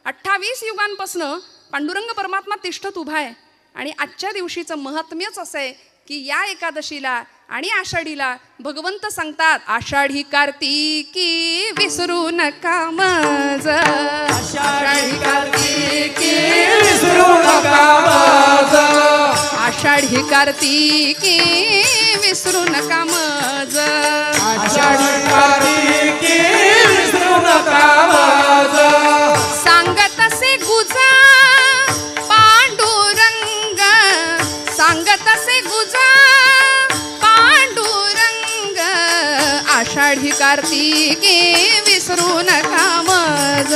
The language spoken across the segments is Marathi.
28 युगांपासनं पांडुरंग परमात्मा तिष्ठत उभा आहे आणि आजच्या दिवशीचं महात्म्यच असं आहे की या एकादशीला आणि आषाढीला भगवंत सांगतात, आषाढी कार्तिकी विसरू नका मज, आषाढी कार्तिकी विसरू नका मज, आषाढी कार्तिकी विसरू नका मज, आषाढी कार्तिकी विसरू नका मज, सांगत असे गुजा पांडुरंग, सांगत असे गुजा पांडुरंग, आषाढी कार्तिकी विसरू नका मज,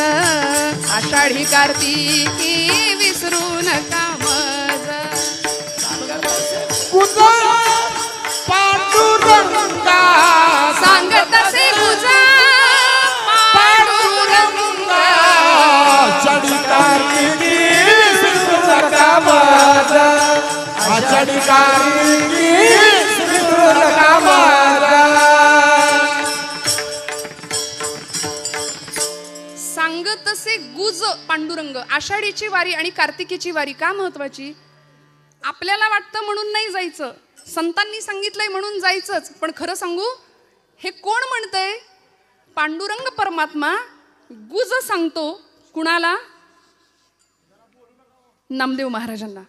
आषाढी कार्तिकी विसरू नका मज, गुजा पांडुरंगा, सांगत असे गुजा पांडुरंग, आषाढी कार्तिकी विसरू नका मज, आषाढी कार्तिकी विसरू नका मज. सांगत असे गुज पांडुरंग. आषाढीची वारी आणि कार्तिकीची वारी का महत्वाची? आपल्याला वाटतं म्हणून नाही जायचं, संतांनी सांगितलंय म्हणून जायचंच. पण खरं सांगू, हे कोण म्हणतंय? पांडुरंग परमात्मा गुज सांगतो. कुणाला? नामदेव महाराजांना.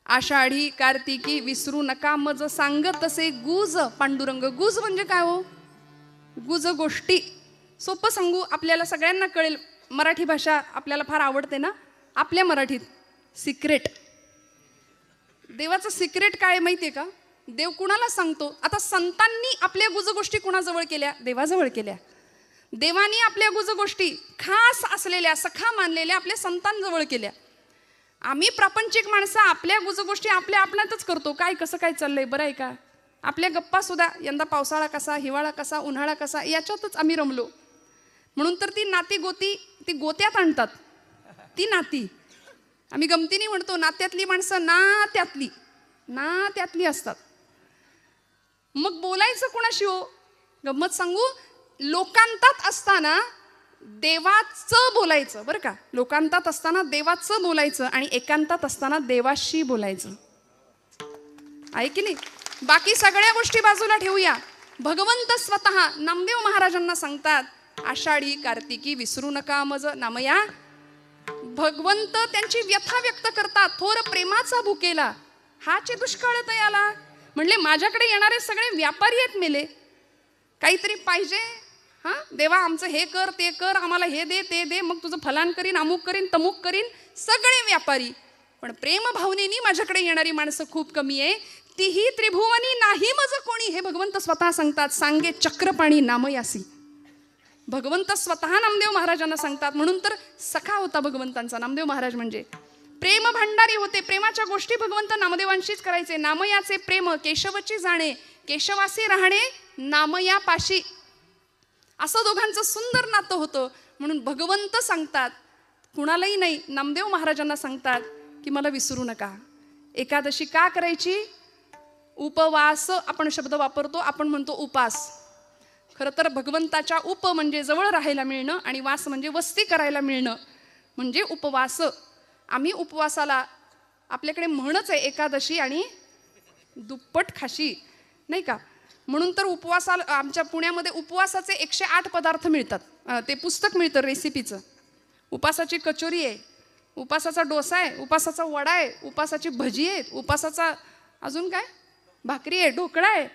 आषाढी कार्तिकी विसरू नका मज, सांगत असे गुज पांडुरंग. गुज म्हणजे काय हो? गुज गोष्टी. सोपं सांगू, आपल्याला सगळ्यांना कळेल. मराठी भाषा आपल्याला फार आवडते ना. आपल्या मराठीत सिक्रेट. देवाचं सिक्रेट काय माहितीये का? देव कुणाला सांगतो? आता संतांनी आपल्या गुज गोष्टी कुणाजवळ केल्या? देवाजवळ केल्या. देवानी आपल्या गुज गोष्टी खास असलेल्या, सखा मानलेल्या आपल्या संतांजवळ केल्या. आम्ही प्रापंचिक माणसं आपल्या गुज गोष्टी आपल्या आपणातच करतो. काय कसं काय चाललंय, बरं आहे का? आपल्या गप्पा सुद्धा यंदा पावसाळा कसा, हिवाळा कसा, उन्हाळा कसा, याच्यातच आम्ही रमलो. म्हणून तर ती नाती गोती ती गोत्यात आणतात. ती नाती आम्ही गमतीने म्हणतो, नात्यातली माणसं ना त्यातली असतात. मग बोलायचं कुणाशी हो? गंमत सांगू, लोकांतात असताना देवाचं बोलायचं, बरं का? लोकांतात असताना देवाचं बोलायचं आणि एकांतात असताना देवाशी बोलायचं. आहे की नाही? बाकी सगळ्या गोष्टी बाजूला ठेवूया. भगवंत स्वतः नामदेव महाराजांना सांगतात, आषाढी कार्तिकी विसरू नका मज नामया. भगवंत त्यांची व्यथा व्यक्त करतात. थोर प्रेमाचा भुकेला हाचे दुष्काळ तयाला. म्हणले माझ्याकडे येणारे सगळे व्यापारी आहेत मेले. काहीतरी पाहिजे, हा देवा आमचं हे कर ते कर, आम्हाला हे दे ते दे, मग तुझं फलान करीन, अमुक करीन, तमुक करीन. सगळे व्यापारी. पण प्रेम भावनेनी माझ्याकडे येणारी माणसं खूप कमी आहे. तीही त्रिभुवनी नाही मज कोणी. हे भगवंत स्वतः सांगतात. सांगे चक्रपाणी नामयासी. भगवंत स्वतः नामदेव महाराजांना सांगतात. म्हणून तर सखा होता भगवंतांचा नामदेव महाराज. म्हणजे प्रेम भांडारी होते. प्रेमाच्या गोष्टी भगवंत नामदेवांशीच करायचे. नामयाचे प्रेम केशवची जाणे, केशवासी राहणे नामया पाशी. असं दोघांचं सुंदर नातं होतं. म्हणून भगवंत सांगतात, कुणालाही नाही, नामदेव महाराजांना सांगतात की मला विसरू नका. एकादशी का करायची? उपवास आपण शब्द वापरतो, आपण म्हणतो उपास. खरं तर भगवंताच्या उप म्हणजे जवळ राहायला मिळणं आणि वास म्हणजे वस्ती करायला मिळणं म्हणजे उपवास. आम्ही उपवासाला, आपल्याकडे म्हणच आहे एकादशी आणि दुप्पट खाशी, नाही का? म्हणून तर उपवासाला आमच्या पुण्यामध्ये उपवासाचे 108 पदार्थ मिळतात. ते पुस्तक मिळतं रेसिपीचं. उपासाची कचोरी आहे, उपासाचा डोसा आहे, उपासाचा वडा आहे, उपासाची भजी आहे, उपासाचा अजून काय भाकरी आहे, ढोकळा आहे.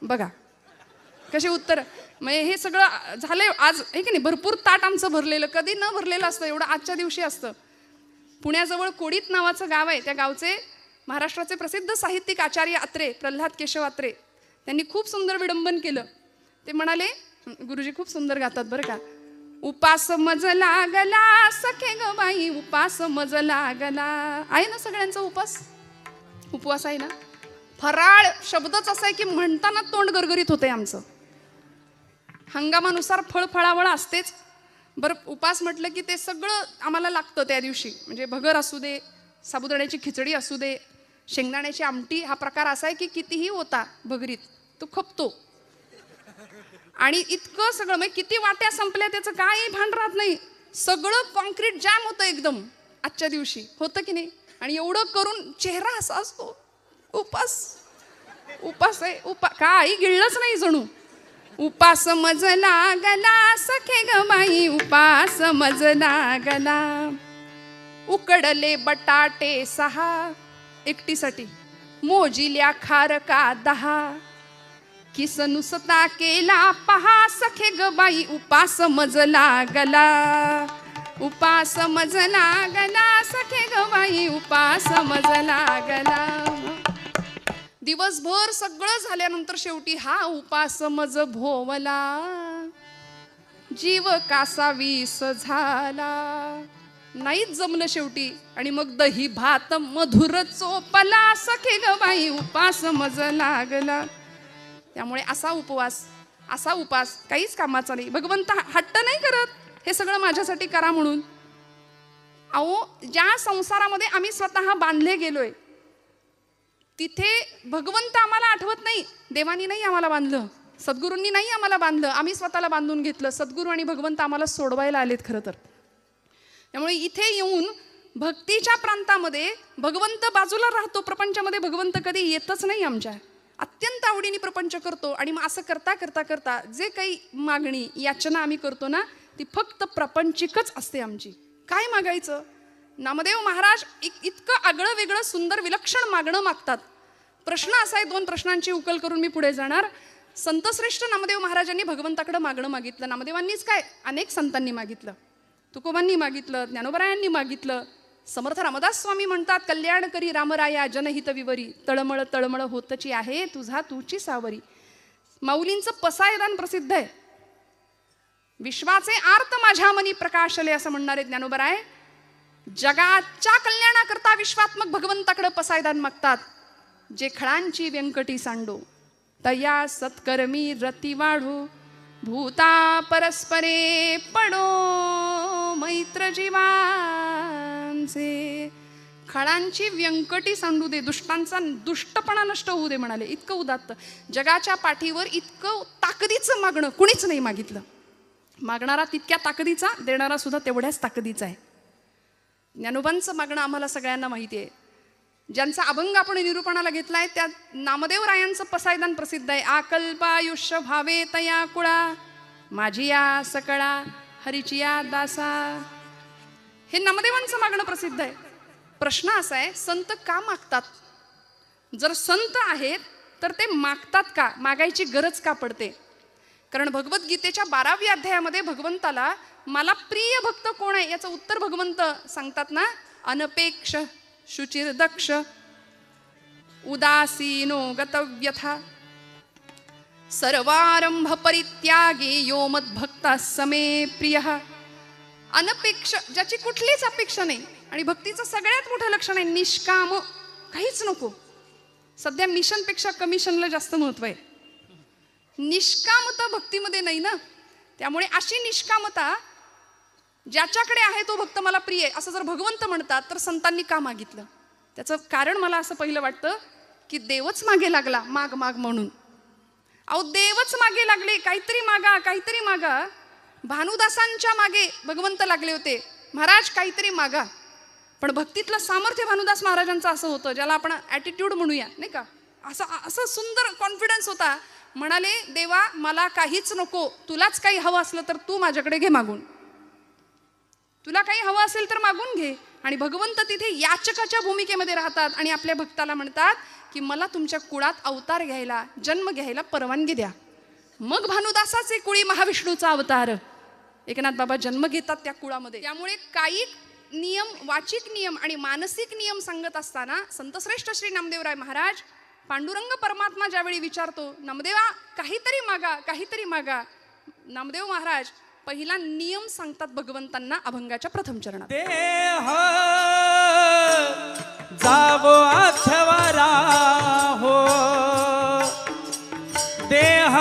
बघा कसे उत्तर. म्हणजे हे सगळं झालंय आज, आहे की नाही? भरपूर ताट आमचं भरलेलं, कधी न भरलेलं असतं एवढं आजच्या दिवशी असतं. पुण्याजवळ कोडीत नावाचं गाव आहे. त्या गावचे महाराष्ट्राचे प्रसिद्ध साहित्यिक आचार्य अत्रे, प्रल्हाद केशव अत्रे, त्यांनी खूप सुंदर विडंबन केलं. ते म्हणाले, गुरुजी खूप सुंदर गातात बरं का. उपास मज लागला सखे ग बाई, उपास मज लागला. आहे ना सगळ्यांचा उपास? उपवास आहे ना? फराळ शब्दच असा आहे की म्हणताना तोंड गरगरीत होते आमचं. हंगामानुसार फळफळावळ असतेच. बरं, उपास म्हटलं की ते सगळं आम्हाला लागतं त्या दिवशी. म्हणजे भगर असू दे, साबुदाण्याची खिचडी असू दे, शेंगदाण्याची आमटी. हा प्रकार असा आहे की कितीही होता भगरीत तो खपतो. आणि इतकं सगळं, म्हणजे किती वाट्या संपल्या त्याचं काही भान राहत नाही. सगळं कॉन्क्रीट जॅम होतं एकदम आजच्या दिवशी, होतं की नाही? आणि एवढं करून चेहरा असा असतो, उपास आहे, काही गिळलंच नाही जणू. उपास मज लागला सखे ग बाई, उपास मज लागला. उकडले बटाटे 6 एकटीसाठी, मोजिल्या खारका 10. किस नुसता केला पहा सखे ग बाई, उपास मज लागला. उपास मज लागला सखे ग बाई, उपास मज लागला. दिवसभर सगळं झाल्यानंतर शेवटी हा उपास मज भोवला. जीव कासा विष झाला, नाहीच जमलं शेवटी. आणि मग दही भात मधुर चोपला सखे ग बाई, उपास मज लागला. त्यामुळे असा उपास काहीच कामाचा नाही. भगवंत हट्ट नाही करत हे सगळं माझ्यासाठी करा म्हणून. अहो, ज्या संसारामध्ये आम्ही स्वतः बांधले गेलोय तिथे भगवंत आम्हाला आठवत नाही. देवानी नाही आम्हाला बांधलं, सद्गुरूंनी नाही आम्हाला बांधलं, आम्ही स्वतःला बांधून घेतलं. सद्गुरू आणि भगवंत आम्हाला सोडवायला आलेत खरं तर. त्यामुळे इथे येऊन भक्तीच्या प्रांतामध्ये भगवंत बाजूला राहतो, प्रपंचामध्ये भगवंत कधी येतच नाही आमच्या. अत्यंत आवडीने प्रपंच करतो. आणि मग असं करता करता करता जे काही मागणी याचना आम्ही करतो ना, ती फक्त प्रपंचिकच असते आमची. काय मागायचं? नामदेव महाराज इतकं आगळं वेगळं सुंदर विलक्षण मागणं मागतात. प्रश्न असा आहे, 2 प्रश्नांची उकल करून मी पुढे जाणार. संतश्रेष्ठ नामदेव महाराजांनी भगवंताकडे मागणं मागितलं. नामदेवांनीच काय, अनेक संतांनी मागितलं. तुकोबांनी मागितलं, ज्ञानोबरायांनी मागितलं. समर्थ रामदास स्वामी म्हणतात, कल्याण करी रामराया जनहित विवरी, तळमळ तळमळ होतची आहे तुझा तूची सावरी. माऊलींचं पसायदान प्रसिद्ध आहे. विश्वाचे आर्त माझ्या मनी प्रकाशले असं म्हणणारे ज्ञानोबराय जगाच्या कल्याणाकरता विश्वात्मक भगवंताकडे पसायदान मागतात. जे खळांची व्यंकटी सांडो, तया सत्कर्मी रती वाढो, भूता परस्परे पडो मैत्र जीवांचे. खळांची व्यंकटी सांडू दे, दुष्टांचा दुष्टपणा नष्ट होऊ दे म्हणाले. इतकं उदात्त. जगाच्या पाठीवर इतकं ताकदीचं मागणं कुणीच नाही मागितलं. मागणारा तितक्या ताकदीचा, देणारा सुद्धा तेवढ्याच ताकदीचा आहे. ज्ञानोबांचं मागणं आम्हाला सगळ्यांना माहिती आहे. ज्यांचा अभंग आपण निरूपणाला घेतलाय त्या नामदेव रायांचं पसायदान प्रसिद्ध आहे. आकल्पायुष्य भावे तया कुळा, माझी या सकळा हरीची या दासा. हे नामदेवांचं मागणं प्रसिद्ध आहे. प्रश्न असा आहे, संत का मागतात? जर संत आहेत तर ते मागतात का? मागायची गरज का पडते? कारण भगवद्गीतेच्या 12व्या अध्यायामध्ये भगवंताला मला प्रिय भक्त कोण आहे याचं उत्तर भगवंत सांगतात ना. अनपेक्ष शुचिर्दक्ष उदासीनो गतव्यथा, सर्वारंभ परित्यागी यो मद्भक्ता समे प्रियः. अनपेक्ष, ज्याची कुठलीच अपेक्षा नाही. आणि भक्तीचं सगळ्यात मोठं लक्षण आहे निष्काम, काहीच नको. सध्या मिशनपेक्षा कमिशनला जास्त महत्व आहे. निष्कामता भक्तीमध्ये नाही ना. त्यामुळे अशी निष्कामता ज्याच्याकडे आहे तो भक्त मला प्रिय आहे असं जर भगवंत म्हणतात तर संतांनी का मागितलं? त्याचं कारण मला असं पहिलं वाटतं की देवच मागे लागला, माग माग म्हणून. अहो, देवच मागे लागले, काहीतरी मागा, काहीतरी मागा. भानुदासांच्या मागे भगवंत लागले होते, महाराज काहीतरी मागा. पण भक्तीतलं सामर्थ्य भानुदास महाराजांचं असं होतं, ज्याला आपण ॲटिट्यूड म्हणूया नाही का, असं सुंदर कॉन्फिडन्स होता. म्हणाले, देवा मला काहीच नको, तुलाच काही हवं असलं तर तू माझ्याकडे घे मागून. तुला काही हवं असेल तर मागून घे. आणि भगवंत तिथे याचकाच्या भूमिकेमध्ये राहतात आणि आपल्या भक्ताला म्हणतात की मला तुमच्या कुळात अवतार घ्यायला, जन्म घ्यायला परवानगी द्या. मग भानुदासाचे कुळी महाविष्णूचा अवतार एकनाथ बाबा जन्म घेतात त्या कुळामध्ये. त्यामुळे काही नियम, वाचिक नियम आणि मानसिक नियम सांगत असताना संतश्रेष्ठ श्री नामदेवराय महाराज पांडुरंग परमात्मा ज्यावेळी विचारतो, नामदेवा काहीतरी मागा, काहीतरी मागा, नामदेव महाराज पहिला नियम सांगतात भगवंतांना अभंगाच्या प्रथम चरणात. देह जावो अथवारा हो, देह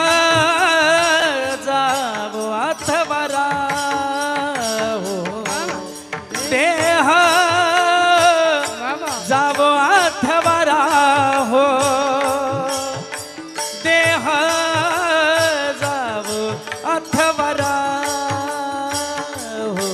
जावो अथवारा हो, देह जावो अथवारा हो, देह जावो अथवारा हो.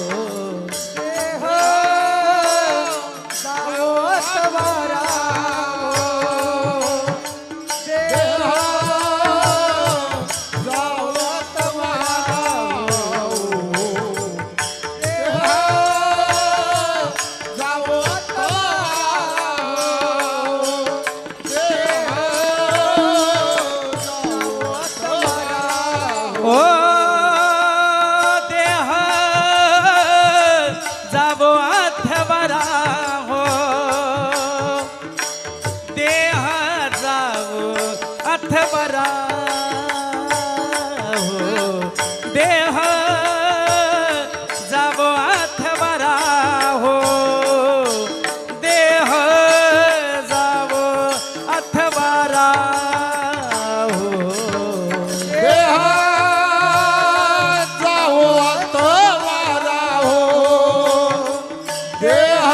देह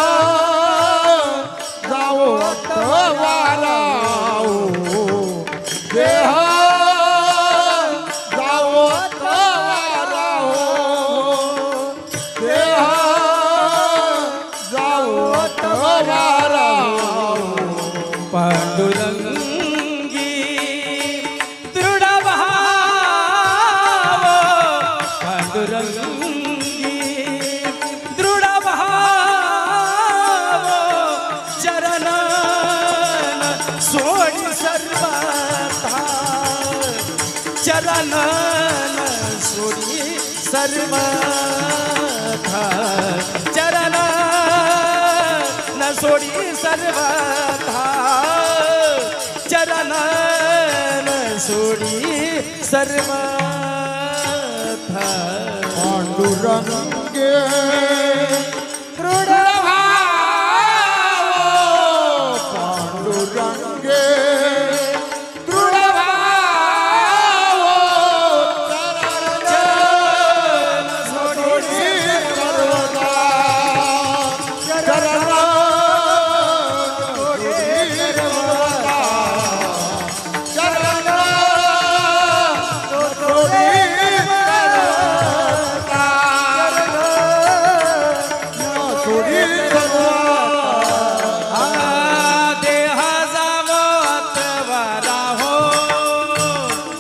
जावो वारा हो देह जावो वारा हो देह जावो वारा हो पांडुरंगी दृढ भाव पांडुरंगी दृढ भाव चरण सोडी सर्वथा चरण सोडी सर्वथा चरण सोडी सर्वथा चरण सोडी सर्वथा पांडुरंगे दृढ भाव पांडुरंगे दृढ भाव चरण सोडी सर्वथा चरण सोडी सर्वथा चरण सोडी देह जावो अथवा राहो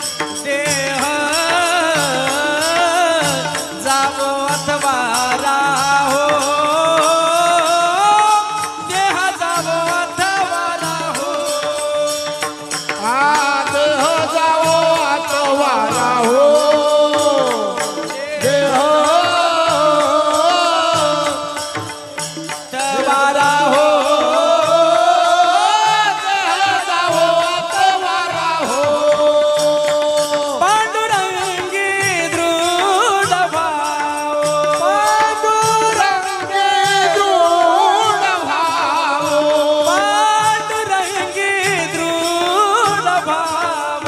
देह जावो अथवा राहो देह जावो अथवा राहो देह जावो अथवा राहो देह अथवा राहो जावो अथवा राहो पांडुरंगी दृढ भाव पांडुरंगे दृढ भाव पांडुरंगी दृढ भाव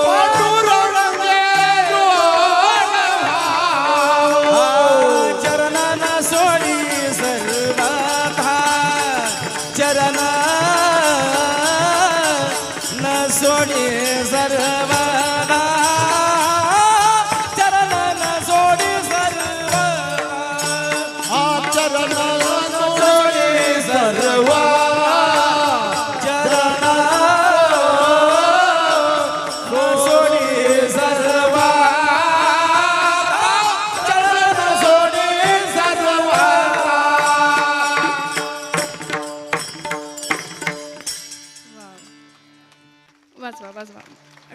पांडुरंगे दृढ भाव चरणान सोडी सर्वथा चरण न सोडी सर्वथा चरण न सोडी सर्वथा चरण सोडी सर्वा चरण न सोडी सर्वथा चरण न सोडी सर्वा वाचवा वाचवा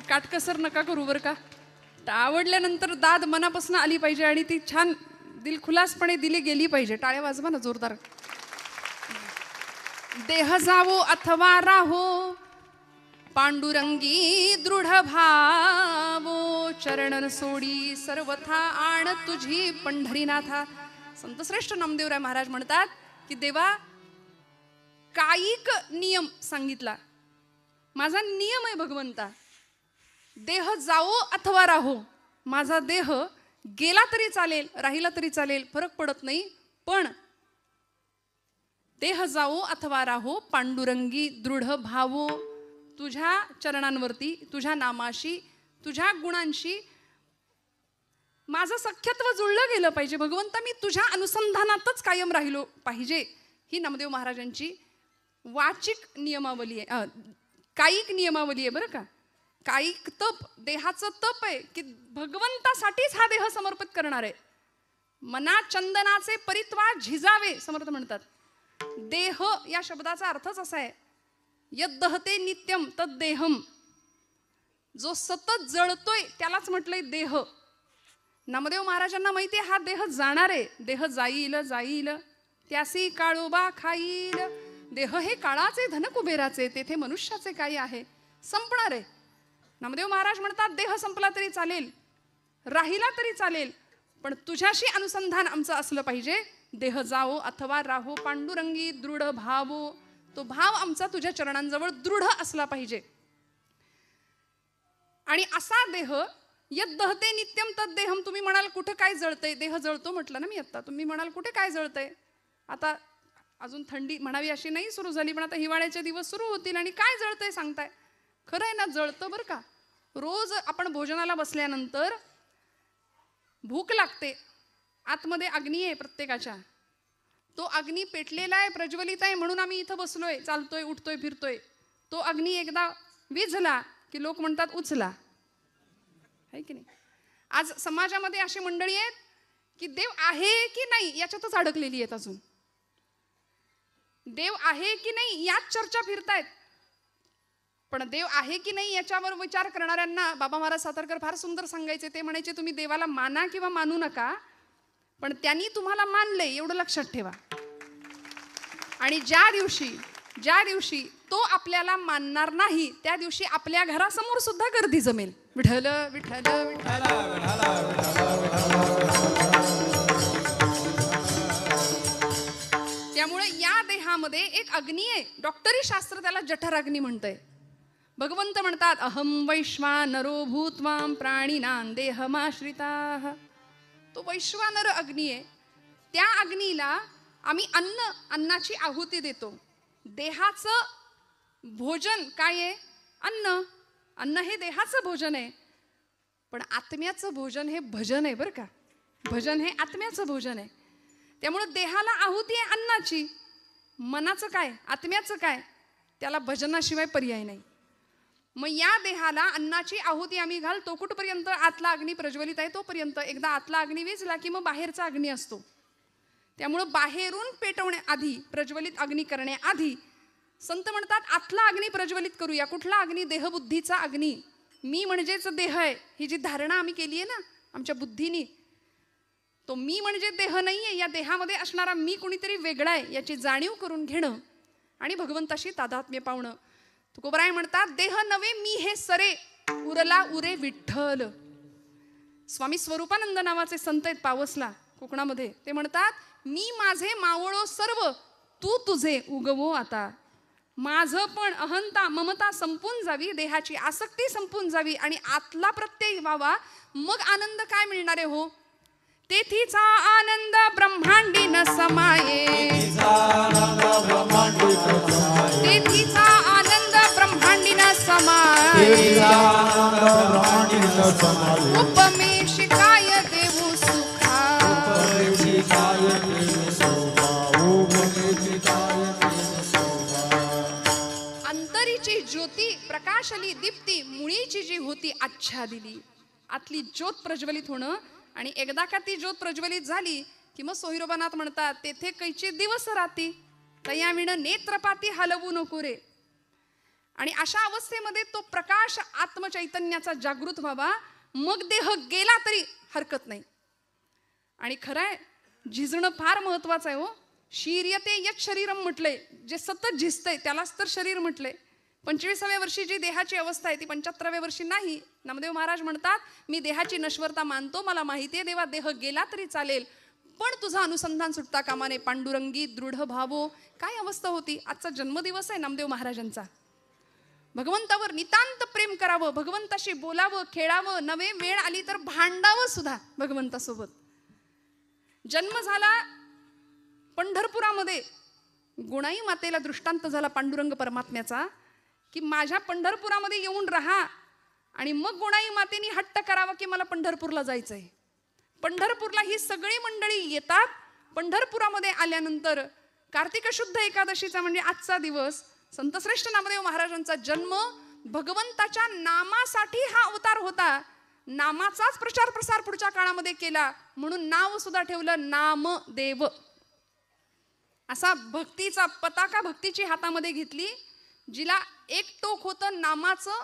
काटकसर नका करू बरं का आवडल्यानंतर दाद मनापासून आली पाहिजे आणि ती छान दिलखुलासपणे दिली गेली पाहिजे. टाळ्या वाजवा ना जोरदार. देह जावो अथवा राहो पांडुरंगी दृढ भावो चरण सोडी सर्वथा आण तुझी पंढरीनाथा. संतश्रेष्ठ नामदेवराय महाराज म्हणतात की देवा कायिक नियम सांगितला, माझा नियम आहे भगवंता, देह जावो अथवा राहो, माझा देह गेला तरी चालेल राहिला तरी चालेल फरक पडत नाही, पण देह जावो अथवा राहो पांडुरंगी दृढ भावो, तुझ्या चरणांवरती तुझ्या नामाशी तुझ्या गुणांशी माझं सख्यत्व जुळलं गेलं पाहिजे भगवंता, मी तुझ्या अनुसंधानातच कायम राहिलो पाहिजे. ही नामदेव महाराजांची वाचिक नियमावली आहे, कायिक नियमावली आहे बरं का. कायिक तप देहाचं तप आहे की भगवंतासाठीच हा देह समर्पित करणार आहे. मना चंदनाचे परित्वा झिजावे समर्थ म्हणतात. देह या शब्दाचा अर्थच असा आहे यद्दहते नित्यम तद्देहम, जो सतत जळतोय त्यालाच म्हटलंय देह. नामदेव महाराजांना माहिती आहे हा देह जाणार आहे, देह जाईल जाईल त्यासी काळोबा खाईल. देह हे काळाचे धन कुबेराचे, तेथे मनुष्याचे काही आहे, संपणार आहे. नामदेव महाराज म्हणतात देह संपला तरी चालेल राहिला तरी चालेल, पण तुझ्याशी अनुसंधान आमचं असलं पाहिजे. देह जावो अथवा राहो पांडुरंगी दृढ भावो, तो भाव आमचा तुझ्या चरणांजवळ दृढ असला पाहिजे. आणि असा देह यद्दहते नित्यम तद्देहम. तुम्ही म्हणाल कुठे काय जळतंय, देह जळतो म्हटलं ना मी आता, तुम्ही म्हणाल कुठे काय जळतंय, आता अजून थंडी म्हणावी अशी नाही सुरू झाली, पण आता हिवाळ्याचे दिवस सुरू होतील आणि काय जळतंय सांगताय? खरं आहे ना, जळतं बरं का. रोज आपण भोजनाला बसल्यानंतर भूक लागते, आतमध्ये अग्नी आहे प्रत्येकाच्या, तो अग्नी पेटलेला आहे, प्रज्वलित आहे, म्हणून आम्ही इथं बसलोय, चालतोय, उठतोय, फिरतोय. तो अग्नी एकदा विझला की लोक म्हणतात उचला, आहे की नाही? आज समाजामध्ये अशी मंडळी आहेत की देव आहे की नाही याच्यातच अडकलेली आहेत. अजून देव आहे की नाही याच चर्चा फिरतायत, पण देव आहे की नाही याच्यावर विचार करणाऱ्यांना बाबा महाराज सातारकर फार सुंदर सांगायचे. ते म्हणायचे, तुम्ही देवाला माना किंवा मानू नका, पण त्यांनी तुम्हाला मानलंय एवढं लक्षात ठेवा. आणि ज्या दिवशी तो आपल्याला मानणार नाही, त्या दिवशी आपल्या घरासमोर सुद्धा गर्दी जमेल. विठ्ठल विठ्ठल विठ्ठल. त्यामुळे या देहामध्ये एक अग्नी आहे. डॉक्टरी शास्त्र त्याला जठराग्नी म्हणतंय. भगवंत म्हणतात, अहम वैश्वानरो भूत्वाम प्राणिनां देहमाश्रिताः. तो वैश्वानर अग्नी आहे. त्या अग्नीला आम्ही अन्नाची आहुती देतो. देहाचं भोजन काय आहे? अन्न हे देहाचं भोजन आहे, पण आत्म्याचं भोजन हे भजन आहे बरं का. भजन हे आत्म्याचं भोजन आहे. त्यामुळे देहाला आहुती आहे अन्नाची, मनाचं काय, आत्म्याचं काय, त्याला भजनाशिवाय पर्याय नाही. मग या देहाला अन्नाची आहुती आम्ही घालतो कुठपर्यंत? आतला अग्नी प्रज्वलित आहे तोपर्यंत. एकदा आतला अग्नी विझला की मग बाहेरचा अग्नी असतो. त्यामुळं बाहेरून पेटवण्याआधी, प्रज्वलित अग्नी करण्याआधी संत म्हणतात आतला अग्नी प्रज्वलित करूया. कुठला अग्नी? देहबुद्धीचा अग्नी. मी म्हणजेच देह आहे, ही जी धारणा आम्ही केली आहे ना आमच्या बुद्धीनी, तो मी म्हणजे देह नाहीये. या देहामध्ये असणारा मी कुणीतरी वेगळा आहे याची जाणीव करून घेणं आणि भगवंताशी तादात्म्य पावणं. तुकोबराय म्हणतात, देह नवे मी हे सरे, उरला उरे विठ्ठल. स्वामी स्वरूपानंद नावाचे संत आहेत पावसला कोकणामध्ये. ते म्हणतात, मी माझे मावळो सर्व, तू तुझे उगवो आता. माझं पण अहंता ममता संपून जावी, देहाची आसक्ती संपून जावी आणि आतला प्रत्यय व्हावा. मग आनंद काय मिळणार आहे हो? तेथीचा आनंद ब्रह्मांडी न समाये, तेथीचा आनंद ब्रह्मांडी न समाये. उपमेशी काय देऊ सुखा, अंतरीची ज्योती प्रकाशली दीप्ती, मुळीची जी होती आच्छा दिली. आतली ज्योत प्रज्वलित होणं. आणि एकदा का ती ज्योत प्रज्वलित झाली की मग सोहिरोबानाथ म्हणतात, तेथे कैची दिवस राती, तयाविण नेत्रपाती हलवू नको रे. आणि अशा अवस्थेमध्ये तो प्रकाश आत्मचैतन्याचा जागृत व्हावा. मग देह गेला तरी हरकत नाही. आणि खरंय, झिजणं फार महत्वाचं आहे हो. शीर्यते यत शरीरम म्हटलंय, जे सतत झिजतंय त्यालाच तर शरीर म्हटलंय. 25व्या वर्षी जी देहाची अवस्था आहे ती 75व्या वर्षी नाही. नामदेव महाराज म्हणतात, मी देहाची नश्वरता मानतो, मला माहिती आहे देवा देह गेला तरी चालेल, पण तुझा अनुसंधान सुटता कामा नये. पांडुरंगी दृढ भावो. काय अवस्था होती? आजचा जन्मदिवस आहे नामदेव महाराजांचा. भगवंतावर नितांत प्रेम करावं, भगवंताशी बोलावं, खेळावं, नवे वेळ आली तर भांडावं सुद्धा भगवंतासोबत. जन्म झाला पंढरपुरामध्ये. गुणाई मातेला दृष्टांत झाला पांडुरंग परमात्म्याचा की माझ्या पंढरपुरामध्ये येऊन राहा. आणि मग गुणाई मातेनी हट्ट करावा की मला पंढरपूरला जायचंय. पंढरपूरला ही सगळी मंडळी येतात. पंढरपुरामध्ये आल्यानंतर कार्तिक शुद्ध एकादशीचा म्हणजे आजचा दिवस, संतश्रेष्ठ नामदेव महाराजांचा जन्म. भगवंताच्या नामासाठी हा अवतार होता. नामाचाच प्रचार प्रसार पुढच्या काळामध्ये केला, म्हणून नाव सुद्धा ठेवलं नामदेव. असा भक्तीचा पताका भक्तीची हातामध्ये घेतली, जिला एक टोक होतं नामाचं,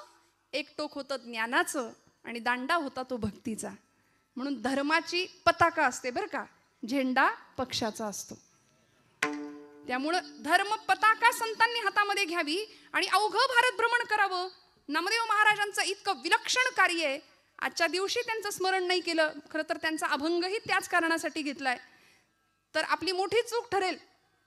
एक टोक होतं ज्ञानाचं आणि दांडा होता तो भक्तीचा. म्हणून धर्माची पताका असते बरं का, झेंडा पक्षाचा असतो. त्यामुळं धर्म पताका संतांनी हातामध्ये घ्यावी आणि अवघं भारत भ्रमण करावं. नामदेव महाराजांचं इतकं विलक्षण कार्य आहे. आजच्या दिवशी त्यांचं स्मरण नाही केलं, खरं तर त्यांचा अभंगही त्याच कारणासाठी घेतलाय, तर आपली मोठी चूक ठरेल.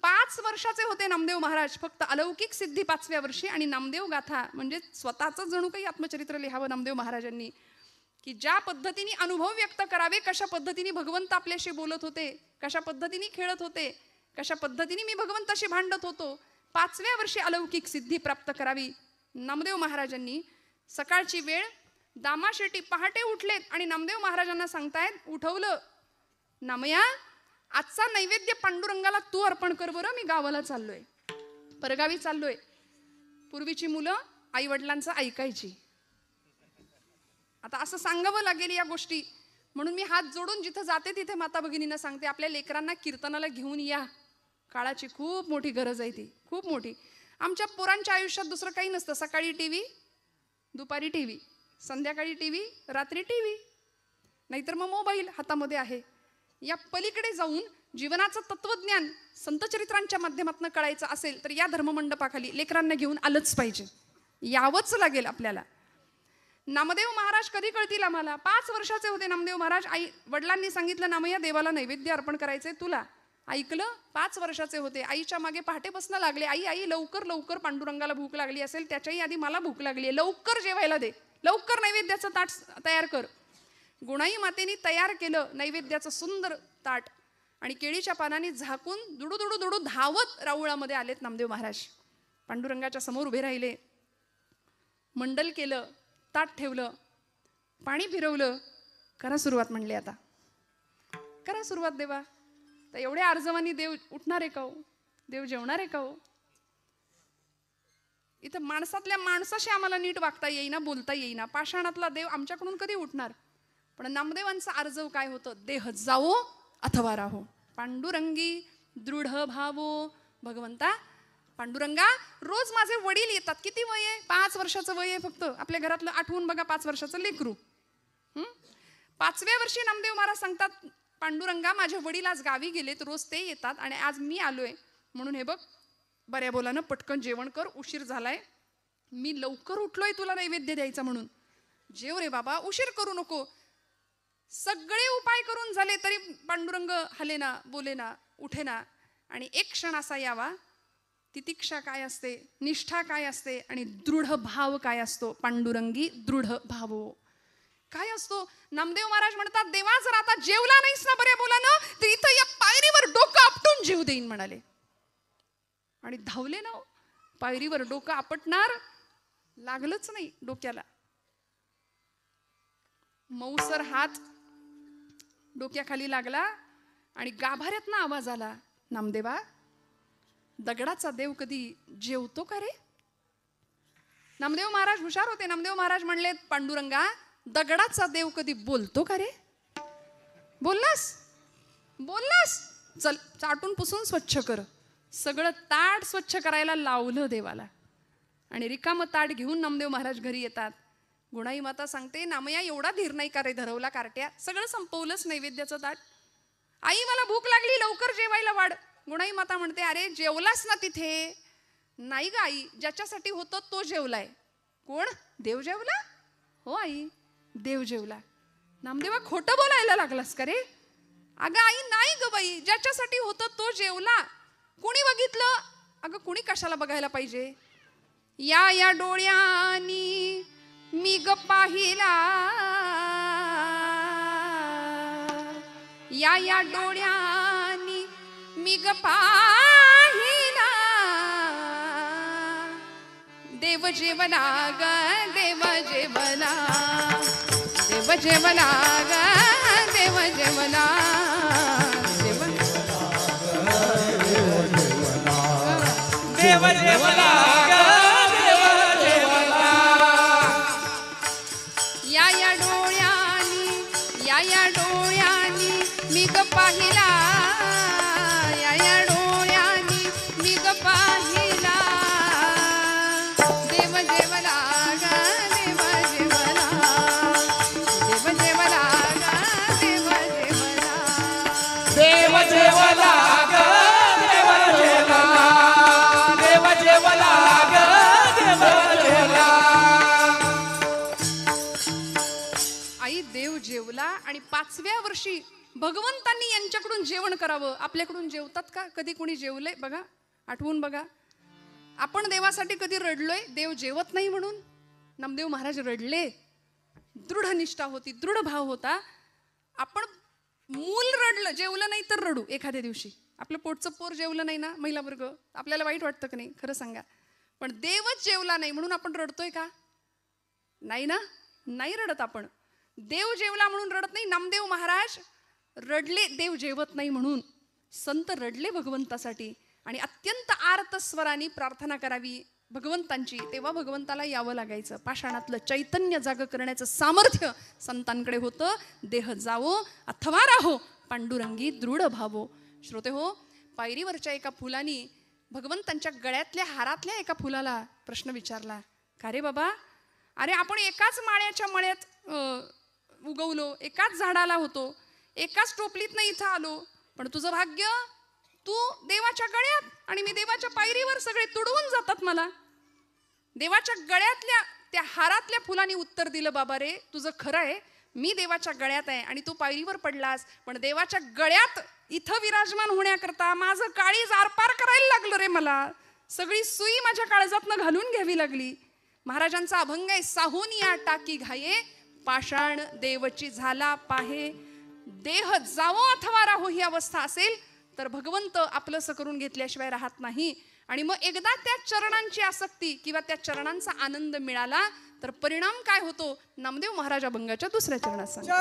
5 वर्षाचे होते नामदेव महाराज, फक्त अलौकिक सिद्धी 5व्या वर्षी. आणि नामदेव गाथा म्हणजे स्वतःचं जणू काही आत्मचरित्र लिहावं नामदेव महाराजांनी, की ज्या पद्धतीने अनुभव व्यक्त करावे, कशा पद्धतीने भगवंत आपल्याशी बोलत होते, कशा पद्धतीने खेळत होते, कशा पद्धतीने मी भगवंताशी भांडत होतो. 5व्या वर्षी अलौकिक सिद्धी प्राप्त करावी. नामदेव महाराजांनी सकाळची वेळ, दामाशेटी पहाटे उठलेत आणि नामदेव महाराजांना सांगतायत, उठवलं, नामया आजचा नैवेद्य पांडुरंगाला तू अर्पण कर बरं, मी गावाला चाललोय, परगावी चाललोय. पूर्वीची मुलं आई वडिलांचं ऐकायची. आता असं सांगावं लागेल या गोष्टी, म्हणून मी हात जोडून जिथं जाते तिथे माता भगिनींना सांगते, आपल्या लेकरांना कीर्तनाला घेऊन या. काळाची खूप मोठी गरज आहे ती, खूप मोठी. आमच्या पोरांच्या आयुष्यात दुसरं काही नसतं. सकाळी टीव्ही, दुपारी टीव्ही, संध्याकाळी टीव्ही, रात्री टीव्ही, नाहीतर मग मोबाईल हातामध्ये आहे. या पलीकडे जाऊन जीवनाचं तत्वज्ञान संतचरित्रांच्या माध्यमातून कळायचं असेल तर या धर्ममंडपाखाली लेकरांना घेऊन आलंच पाहिजे, यावंच लागेल आपल्याला. नामदेव महाराज कधी कळतील आम्हाला? 5 वर्षाचे होते नामदेव महाराज. आई वडिलांनी सांगितलं, नामया देवाला नैवेद्य अर्पण करायचंय तुला. ऐकलं. 5 वर्षाचे होते. आईच्या मागे पहाटे बसणं लागले. आई आई लवकर लवकर, पांडुरंगाला भूक लागली असेल, त्याच्याही आधी मला भूक लागली आहे, लवकर जेवायला दे, लवकर नैवेद्याचं ताट तयार कर. गुणाई मातेनी तयार केलं नैवेद्याचं सुंदर ताट आणि केळीच्या पानाने झाकून दुडू दुडू दुडू धावत राऊळामध्ये आलेत नामदेव महाराज. पांडुरंगाच्या समोर उभे राहिले, मंडल केलं, ताट ठेवलं, पाणी फिरवलं. करा सुरुवात म्हणले, आता करा सुरुवात देवा. तर एवढ्या अर्जवानी देव उठणार आहे का हो? देव जेवणार आहे का हो? इथं माणसातल्या माणसाशी आम्हाला नीट वागता येईना, बोलता येईना. पाषाणातला देव आमच्याकडून कधी उठणार? पण नामदेवांचा अर्जव काय होतं? देह जावो अथवा राहो, पांडुरंगी दृढ भावो. भगवंता पांडुरंगा, रोज माझे वडील येतात. किती वय आहे? 5 वर्षाचं वय आहे फक्त. आपल्या घरातलं आठवून बघा, 5 वर्षाचं लेकरू. 5व्या वर्षी नामदेव महाराज सांगतात, पांडुरंगा माझे वडील आज गावी गेलेत, रोज ते येतात आणि आज मी आलोय, म्हणून हे बघ बऱ्या बोलानं पटकन जेवण कर, उशीर झालाय, मी लवकर उठलोय तुला नैवेद्य द्यायचा म्हणून. जेव रे बाबा, उशीर करू नको. सगळे उपाय करून झाले तरी पांडुरंग हलेना, बोलेना, उठेना. आणि एक क्षण असा यावा, तितिक्षा काय असते, निष्ठा काय असते आणि दृढ भाव काय असतो. पांडुरंगी दृढ भावो काय असतो? नामदेव महाराज म्हणतात, देवा जर आता जेवला नाहीस ना बऱ्या बोलानं, तर इथं या पायरीवर डोकं आपटून जेव देईन म्हणाले. आणि धावले ना. पायरीवर डोकं आपटणार, लागलंच नाही डोक्याला. मऊसर हात डोक्याखाली लागला आणि गाभाऱ्यातनं आवाज आला, नामदेवा दगडाचा देव कधी जेवतो का रे? नामदेव महाराज हुशार होते. नामदेव महाराज म्हणले, पांडुरंगा दगडाचा देव कधी बोलतो का रे? बोललास? बोललास? चल चाटून पुसून स्वच्छ कर. सगळं ताट स्वच्छ करायला लावलं देवाला आणि रिकामं ताट घेऊन नामदेव महाराज घरी येतात. गुणाई माता सांगते, नामया एवढा धीर नाही का रे धरवला कार्ट्या? सगळं संपवलंच नैवेद्याचं ताट. आई मला भूक लागली, लवकर जेवायला वाढ. गुणाई माता म्हणते, अरे जेवलास ना तिथे? नाही ग आई, ज्याच्यासाठी होतं तो जेवलाय. कोण? देव जेवला? हो आई, देव जेवला. नामदेवा खोटं बोलायला लागलास का रे? अगं आई नाही ग बाई, ज्याच्यासाठी होतं तो जेवला. कोणी बघितलं? अगं कोणी कशाला बघायला पाहिजे? या या डोळ्यांनी मी ग पाहिला, या या डोळ्यांनी मी ग पाहिला, देव जेवला ग देव जेवला, देव जेवला ग देव जेवला, देव जेवला ग देव जेवला. या या डोळ्यांनी, या या डोळ्यांनी मी ग पाहिला, या या डोळ्यांनी मी ग पाहिला, देव जेवला ग देव जेवला, देव जेवला ग देव जेवला, देव जेवला ग देव जेवला, देव जेवला ग देव जेवला. आई देव जेवला आणि 5व्या वर्षी भगवंतांनी यांच्याकडून जेवण करावं. आपल्याकडून जेवतात का? कधी कोणी जेवलंय बघा, आठवून बघा. आपण देवासाठी कधी रडलोय देव जेवत नाही म्हणून? नामदेव महाराज रडले. दृढ निष्ठा होती, दृढ भाव होता. आपण मूल रडलं, जेवलं नाही तर रडू एखाद्या दिवशी. आपलं पोटचं पोर जेवलं नाही ना महिला वर्ग, आपल्याला वाईट वाटतं की नाही? खरं सांगा. पण देवच जेवला नाही म्हणून आपण रडतोय का? नाही ना, नाही रडत आपण. देव जेवला म्हणून रडत नाही. नामदेव महाराज रडले देव जेवत नाही म्हणून. संत रडले भगवंतासाठी आणि अत्यंत आर्त स्वराने प्रार्थना करावी भगवंतांची, तेव्हा भगवंताला यावं लागायचं. पाषाणातलं चैतन्य जाग करण्याचं सामर्थ्य संतांकडे होतं. देह जावो अथवा राहो पांडुरंगी दृढ भावो. श्रोते हो, पायरीवरच्या एका फुलानी भगवंतांच्या गळ्यातल्या हारातल्या एका फुलाला प्रश्न विचारला, का रे बाबा, अरे आपण एकाच माळ्याच्या मळ्यात उगवलो, एकाच झाडाला होतो, एकाच टोपलीतनं इथं आलो, पण तुझं भाग्य, तू देवाच्या गळ्यात आणि मी देवाच्या पायरीवर, सगळे तुडवून जातात मला. देवाच्या गळ्यातल्या त्या हारातल्या फुलांनी उत्तर दिलं, बाबा रे तुझं खरं आहे, मी देवाच्या गळ्यात आहे आणि तू पायरीवर पडलास, पण देवाच्या गळ्यात इथं विराजमान होण्याकरता माझं काळीज आरपार करायला लागलं रे. मला सगळी सुई माझ्या काळजातनं घालून घ्यावी लागली. महाराजांचा अभंग आहे, साहोनिया टाकी घाये पाषाण देवची झाला पाहे. देह जावो अथवा राहो ही अवस्था असेल तर भगवंत आपलंसं करून घेतल्याशिवाय राहत नाही. आणि मग एकदा त्या चरणांची आसक्ती किंवा त्या चरणांचा आनंद मिळाला तर परिणाम काय होतो? नामदेव महाराज अभंगाच्या दुसऱ्या चरणात सांगतात,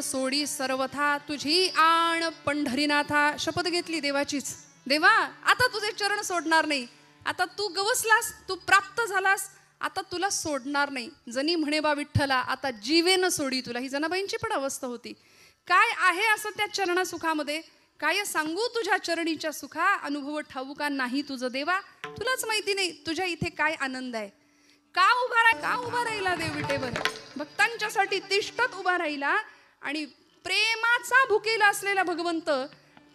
सोडी सर्वथा तुझी आण पंढरीनाथा. शपथ घेतली देवाचीच, देवा आता तुझे चरण सोडणार नाही. आता तू गवसलास, तू प्राप्त झालास, आता तुला सोडणार नाही. जनी म्हणे बा विठ्ठला आता जीवेन सोडी तुला. ही जनाबाईंची पण अवस्था होती. काय आहे असं त्या चरणा सुखामध्ये? काय सांगू तुझ्या चरणीच्या सुखा, अनुभव ठाऊका नाही तुझं देवा. तुलाच माहिती नाही तुझ्या इथे काय आनंद आहे. का उभा राहिला देव विटेवर? भक्तांच्यासाठी तिष्ठत उभा राहिला. आणि प्रेमाचा भुकेला असलेला भगवंत,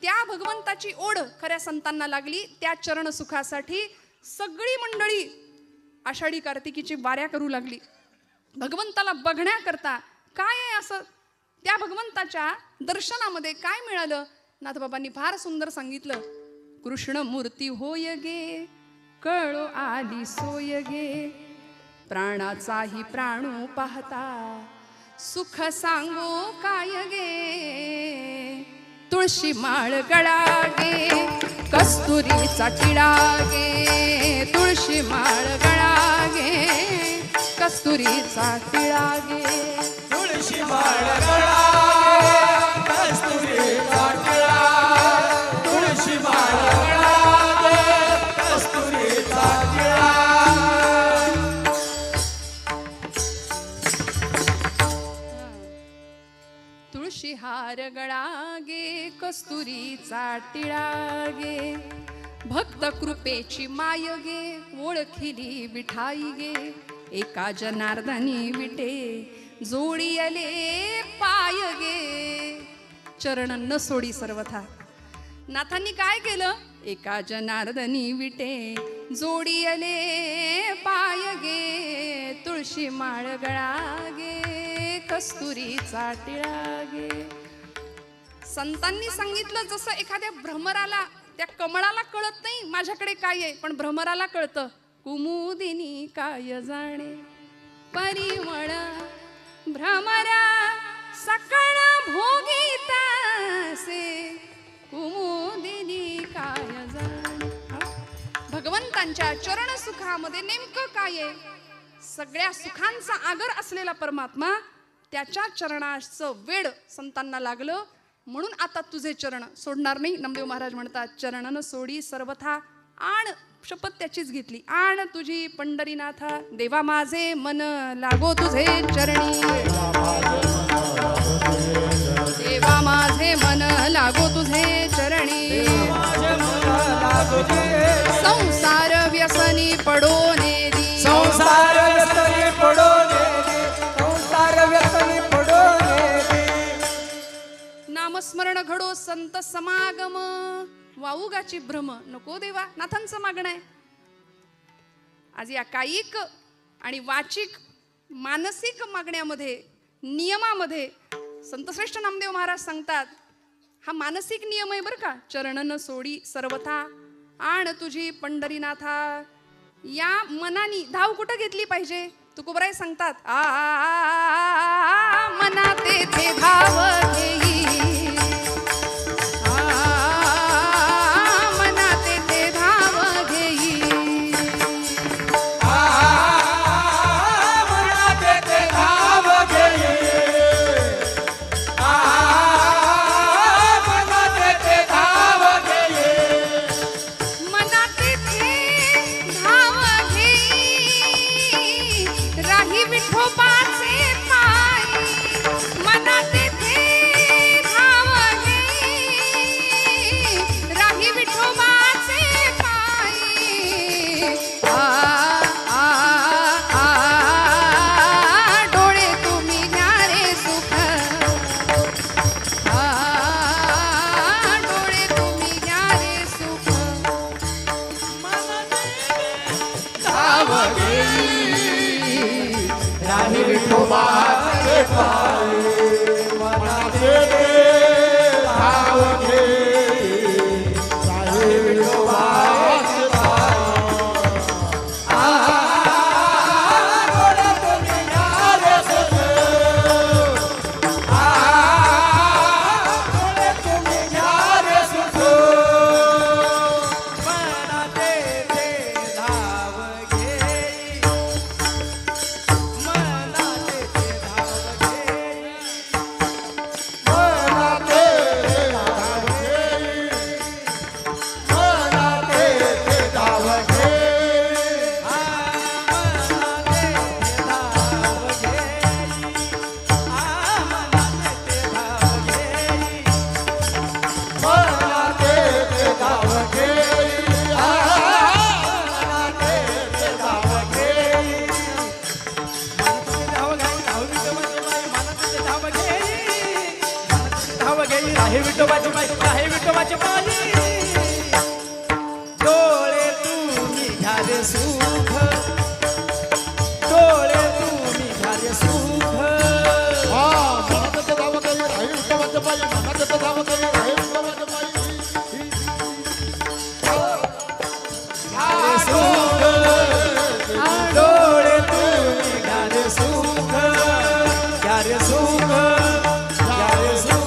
त्या भगवंताची ओढ खऱ्या संतांना लागली. त्या चरण सुखासाठी सगळी मंडळी आषाढी कार्तिकीची वाऱ्या करू लागली भगवंताला बघण्याकरता. काय आहे असं त्या भगवंताच्या दर्शनामध्ये काय मिळालं? नाथबाबांनी फार सुंदर सांगितलं, कृष्ण मूर्ती होय गे कळो आली सोय गे, प्राणाचाही प्राणू पाहता सुख सांगो काय गे, तुळशी माळ गळा गे कस्तुरीचा टिळा गे तुळशी माळ गळा गे कस्तुरीचा टिळा गे तुळशी माळ गळा कस्तुरीचा टिळा तुळशी माळ गळा कस्तुरीचा टिळा तुळशी हार गळा गे कस्तुरीचा टिळा गे भक्त कृपेची माय गे ओळखिली विठाई गे एका जनार्दनी विटे जोडी आले पाय गे चरण न सोडी सर्वथा. नाथांनी काय केलं? एका जनार्दनी विटे जोडी आले पाय गे तुळशी माळ गळा गे कस्तुरीचा टिळा गे. संतांनी सांगितलं जसं एखाद्या भ्रमराला त्या कमळाला कळत नाही माझ्याकडे काय आहे, पण भ्रमराला कळतं. कुमुदिनी काय जाणे परिमळ भ्रमरा सकळ भोगीतासे कुमुदिनी काय जाणे. भगवंतांच्या चरण सुखामध्ये नेमकं काय आहे? सगळ्या सुखांचा आगर असलेला परमात्मा त्याच्या चरणाचं वेड संतांना लागलं म्हणून आता तुझे चरण सोडणार नाही. नामदेव महाराज म्हणतात चरणन सोडी सर्वथा आण शपथ त्याचीच घेतली. आण तुझी पंढरीनाथा देवा माझे मन लागो तुझे चरणी देवा माझे मन लागो तुझे चरणी संसार व्यसनी पडो नेदी संसार व्यसनी पडो नेदी संसार व्यसनी पडो नेदी नामस्मरण घडो संत समागम वाऊगाची भ्रम नको देवा. नाथांचं मागणं आहे. आज या कायिक आणि वाचिक मानसिक मागण्यामध्ये नियमामध्ये संतश्रेष्ठ नामदेव महाराज सांगतात हा मानसिक नियम आहे बरं का. चरणन सोडी सर्वथा आण तुझी पंढरीनाथा. या मनानी धाव कुठं घेतली पाहिजे? तुकोबराय सांगतात मना तेथे धाव घेई मना तेथे धाव घेई मना तेथे धाव घेई मना तेथे धाव घेई मना तेथे धाव घेई राही विठोबाचे पायी मना तेथे धाव घेई राही विठोबाचे पायी डोळे तुम्ही घ्या रे सुख डोळे तुम्ही घ्या रे सुख धाव घेई राही विठोबाचे पाय मना तेथे धाव घेई राही विठोबाचे पाय डोळे तुम्ही घ्या रे सुख डोळे तुम्ही घ्या रे सुख मना तेथे धाव घेई मना तेथे धाव घेई मना तेथे धाव घेई मना तेथे धाव घेई मना तेथे धाव घेई राही विठोबाची बाई राही विठोबाची पाली डोळे तुम्ही घ्या रे सुख डोळे तुम्ही घ्या रे सुख मना तेथे धाव घेई राही विठोबाचे पाय मना तेथे धाव घेई राही विठोबाचे पाय डोळे तुम्ही घ्या रे सुख घ्या रे सुख घ्या रे सुख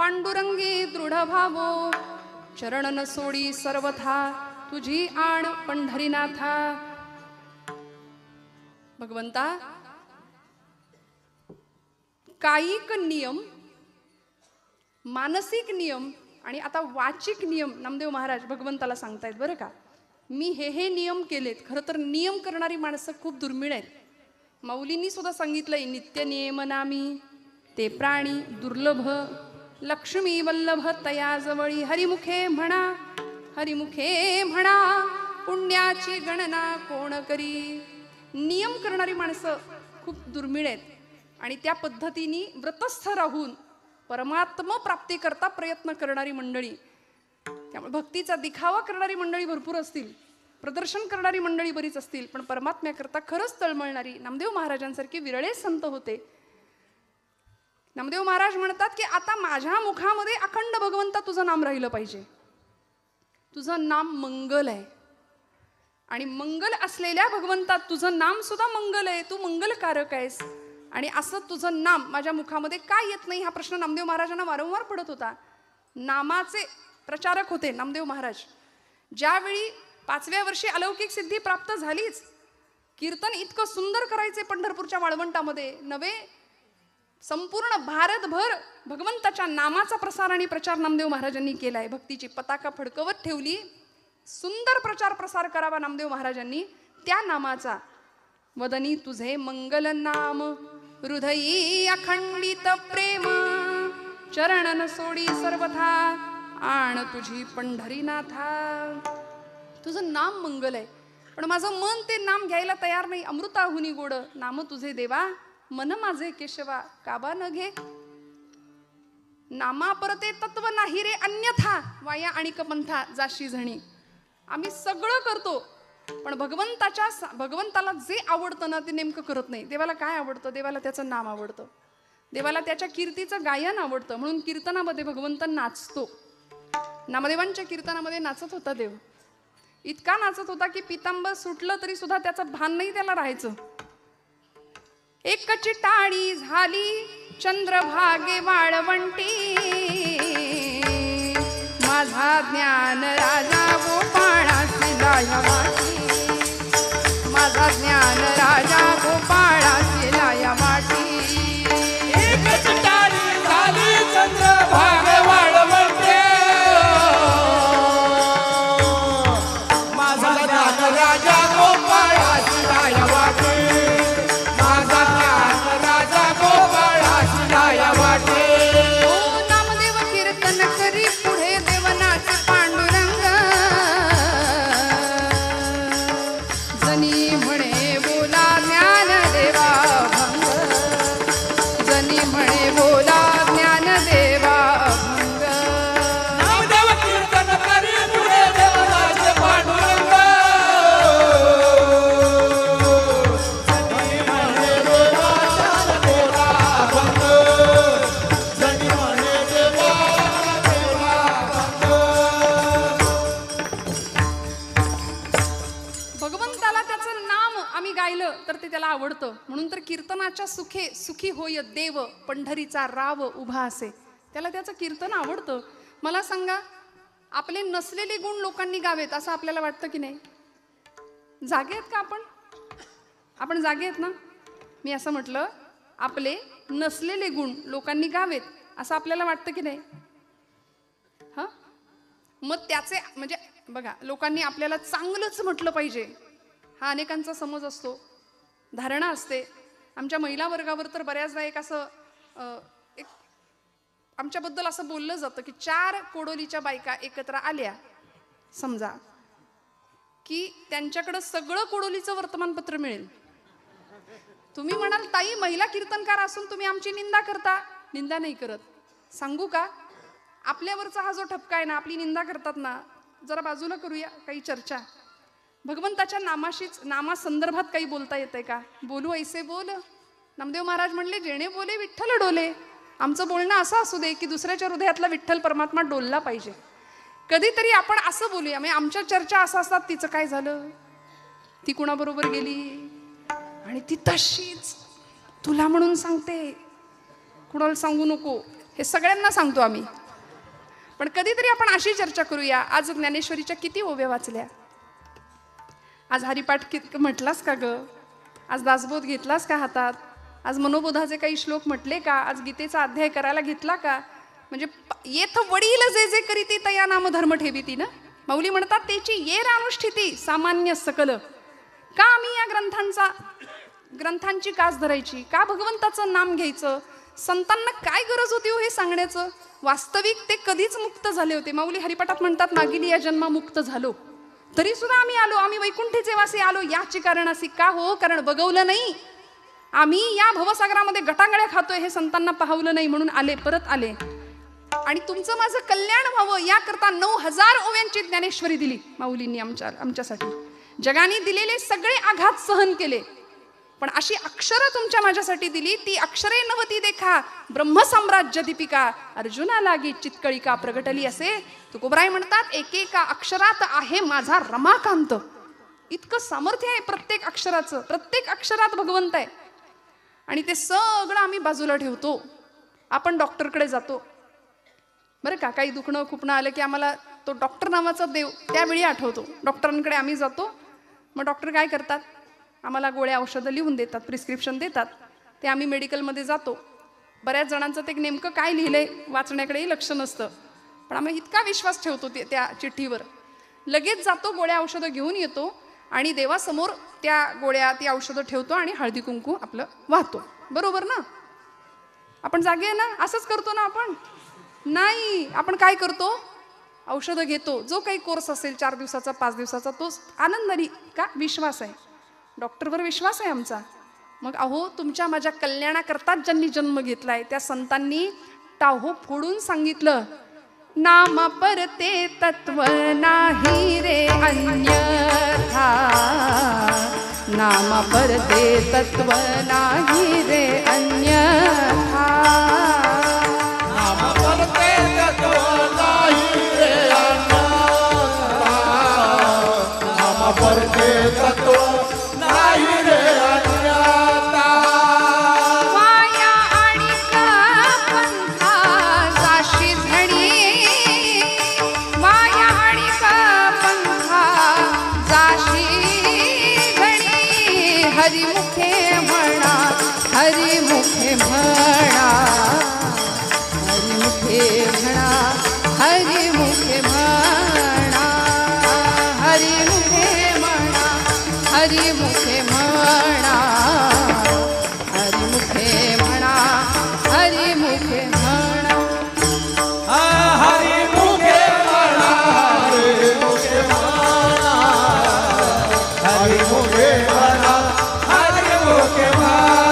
पांडुरंगी दृढ भावो चरण न सोडी सर्वथा तुझी आण पंढरीनाथा. भगवंता, कायिक नियम, मानसिक नियम आणि आता वाचिक नियम नामदेव महाराज भगवंताला सांगतायत बरं का. मी हे नियम केलेत. खरं तर नियम करणारी माणसं खूप दुर्मिळ आहेत. माऊलींनी सुद्धा सांगितलंय, नित्य नियम नामी ते प्राणी दुर्लभ, लक्ष्मी वल्लभ तया जवळी, हरिमुखे म्हणा हरिमुखे म्हणा, पुण्याची गणना कोण करी. नियम करणारी माणसं खूप दुर्मिळ आहेत आणि त्या पद्धतीने व्रतस्थ राहून परमात्मा प्राप्तीकरता प्रयत्न करणारी मंडळी, त्यामुळे भक्तीचा दिखावा करणारी मंडळी भरपूर असतील, प्रदर्शन करणारी मंडळी बरीच असतील, पण परमात्म्याकरता खरंच तळमळणारी नामदेव महाराजांसारखे विरळे संत होते. नामदेव महाराज म्हणतात की आता माझ्या मुखामध्ये अखंड भगवंता तुझं नाम राहिलं पाहिजे. तुझं नाम मंगल आहे आणि मंगल असलेल्या भगवंता तुझं नाम सुद्धा मंगल आहे, तू मंगलकारक आहेस. आणि असं तुझं नाम माझ्या मुखामध्ये काय येत नाही हा प्रश्न नामदेव महाराजांना वारंवार पडत होता. नामाचे प्रचारक होते नामदेव महाराज. ज्यावेळी 5व्या वर्षी अलौकिक सिद्धी प्राप्त झालीच, कीर्तन इतकं सुंदर करायचे पंढरपूरच्या वाळवंटामध्ये, नवे संपूर्ण भारतभर भगवंताच्या नामाचा प्रसार आणि प्रचार नामदेव महाराजांनी केलाय. भक्तीची पताका फडकवत ठेवली. सुंदर प्रचार प्रसार करावा नामदेव महाराजांनी त्या नामाचा. वदनी तुझे मंगल नाम, हृदयी अखंडित प्रेम, चरण न सोडी सर्वथा आण तुझी पंढरीनाथा. तुझं नाम मंगल आहे, पण माझं मन ते नाम घ्यायला तयार नाही. अमृताहुनी गोड नाम तुझे देवा, मन माझे केशवा काबा न घे. नामा परते तत्व नाही रे अन्यथा, वाया आणि कपंथा जाशी झणी. आम्ही सगळं करतो, पण भगवंताला जे आवडतं ना ते नेमकं करत नाही. देवाला काय आवडतं? देवाला त्याचं नाम आवडतं, देवाला त्याच्या कीर्तीचं गायन आवडतं. म्हणून कीर्तनामध्ये भगवंत नाचतो. नामदेवांच्या कीर्तनामध्ये नाचत होता देव. इतका नाचत होता की पितांबर सुटलं तरी सुद्धा त्याचं भान नाही त्याला राहायचं. एकची टाळी झाली चंद्रभागे वाळवंटी, माझा ज्ञान राजा गोपाळासी लाया वाटी, माझा ज्ञान राजा गोपाळासी लाया वाटी. एकच टाळी झाली चंद्रभागे वाळवंटे, माझा ज्ञान राजा गोपाळासी लाया वाटी, माझा ज्ञान राजा गोपाळासी लाया वाटी. ओ नामदेव कीर्तन करी पुढे देवनाचे पांडुरंग, जनी म्हणे बोला ज्ञान देवा भंग, जनी म्हणे बोला ज्ञान देवा भंग. नामदेव कीर्तन करी पुढे देवनाचे पांडुरंग, जनी म्हणे देवा देवा भंग, जनी म्हणे देवा देवा भगवंताला त्याचं नाम आम्ही गायलं तर ते त्याला आवडतं. म्हणून तर कीर्तनाच्या सुखे सुखी होय देव, पंढरीचा राव उभा असे. त्याला त्याचं कीर्तन आवडतं. मला सांगा, आपले नसलेले गुण लोकांनी गावेत असं आपल्याला वाटतं की नाही? जागे आहेत का आपण? आपण जागे आहेत ना? मी असं म्हटलं, आपले नसलेले गुण लोकांनी गावेत असं आपल्याला वाटतं की नाही? हा, मग त्याचे म्हणजे बघा, लोकांनी आपल्याला चांगलंच म्हटलं पाहिजे हा अनेकांचा समज असतो, धारणा असते. आमच्या महिला वर्गावर तर बऱ्याचदा एक असं एक आमच्याबद्दल असं बोललं जातं की 4 कोडोलीच्या बायका एकत्र आल्या समजा की त्यांच्याकडं सगळं कोडोलीचं वर्तमानपत्र मिळेल. तुम्ही म्हणाल ताई महिला कीर्तनकार असून तुम्ही आमची निंदा करता. निंदा नाही करत. सांगू का, आपल्यावरचा हा जो ठपका आहे ना, आपली निंदा करतात ना, जरा बाजूला करूया, काही चर्चा. भगवंताच्या नामाशीच नामासंदर्भात काही बोलता येतंय का? बोलू ऐसे बोल. नामदेव महाराज म्हणले, जेणे बोले विठ्ठल डोले. आमचं बोलणं असं असू दे की दुसऱ्याच्या हृदयातला विठ्ठल परमात्मा डोलला पाहिजे. कधीतरी आपण असं बोलूया. म्हणजे आमच्या चर्चा असं असतात, तिचं काय झालं, ती कुणाबरोबर गेली, आणि ती तशीच तुला म्हणून सांगते, कुणाला सांगू नको. हे सगळ्यांना सांगतो आम्ही. पण कधीतरी आपण अशी चर्चा करूया. आज ज्ञानेश्वरीच्या किती ओव्या वाचल्या? आज हरिपाठ म्हटलास का ग? आज दासबोध घेतलास का हातात? आज मनोबोधाचे काही श्लोक म्हटले का? आज गीतेचा अध्याय करायला घेतला का? म्हणजे येथ वडील जे जे करीती तया नाम धर्म ठेवीती ना. माऊली म्हणतात त्याची येर अनुष्ठिती सामान्य सकल. का आम्ही या ग्रंथांची कास धरायची? का भगवंताचं नाम घ्यायचं? संतांना काय गरज होती हो हे सांगण्याचं? वास्तविक ते कधीच मुक्त झाले होते. माऊली हरिपाठात म्हणतात मागिली या जन्मा मुक्त झालो, तरी सुद्धा आम्ही आलो. आम्ही वैकुंठीचे वासी आलो याची कारणासी. का हो? कारण बघवलं नाही. आम्ही या भवसागरामध्ये गटांगळ्या खातोय हे संतांना पाहवलं नाही म्हणून आले, परत आले. आणि तुमचं माझं कल्याण व्हावं याकरता 9000 ओव्यांची ज्ञानेश्वरी दिली माऊलींनी आमच्यासाठी. जगाने दिलेले सगळे आघात सहन केले, पण अशी अक्षरं तुमच्या माझ्यासाठी दिली. ती अक्षरे नवती देखा ब्रह्मसाम्राज्य दीपिका. अर्जुना लागी चितकळिका प्रगटली असे तुकोबराय म्हणतात. एकेका अक्षरात आहे माझा रमाकांत. इतकं सामर्थ्य आहे प्रत्येक अक्षराचं. प्रत्येक अक्षरात भगवंत आहे. आणि ते सगळं आम्ही बाजूला ठेवतो. आपण डॉक्टरकडे जातो बरं का. काही दुखणं खुपणं आलं की आम्हाला तो डॉक्टर नावाचा देव त्यावेळी आठवतो. डॉक्टरांकडे आम्ही जातो. मग डॉक्टर काय करतात? आम्हाला गोळ्या औषधं लिहून देतात, प्रिस्क्रिप्शन देतात. ते आम्ही मेडिकलमध्ये जातो. बऱ्याच जणांचं ते नेमकं काय लिहिलंय वाचण्याकडेही लक्ष नसतं, पण आम्ही इतका विश्वास ठेवतो त्या चिठ्ठीवर. लगेच जातो, गोळ्या औषधं घेऊन येतो आणि देवासमोर त्या गोळ्या ती औषधं ठेवतो आणि हळदी कुंकू आपलं वाहतो. बरोबर ना? आपण जागे आहे ना? असंच करतो ना आपण? नाही, आपण काय करतो? औषधं घेतो. जो काही कोर्स असेल 4 दिवसाचा 5 दिवसाचा तो आनंदाने. का? विश्वास आहे. डॉक्टरवर विश्वास आहे आमचा. मग अहो तुमच्या माझ्या कल्याणाकरताच ज्यांनी जन्म घेतलाय त्या संतांनी टाहो फोडून सांगितलं, नाम परते तत्व नाही रे अन्यथा. नाम परते तत्व नाही रे अन्यथा. नाम परते तत्व नाही रे अन्यथा. नाम परते तत्व नाही रे अन्यथा. माया आणि पंथा जाशी धणी. माया आणि पंथा जाशी धणी. हरिमुखे म्हणा, हरिमुखे म्हणा, हरिमुखे म्हणा, हरिमुखे म्हणा, हरिमुखे म्हणा, हरिमुखे म्हणा, हरिमुखे म्हणा, हरिमुखे म्हणा. हरिमुखे म्हणा, हरिमुखे म्हणा, हरिमुखे म्हणा, हरिमुखे म्हणा,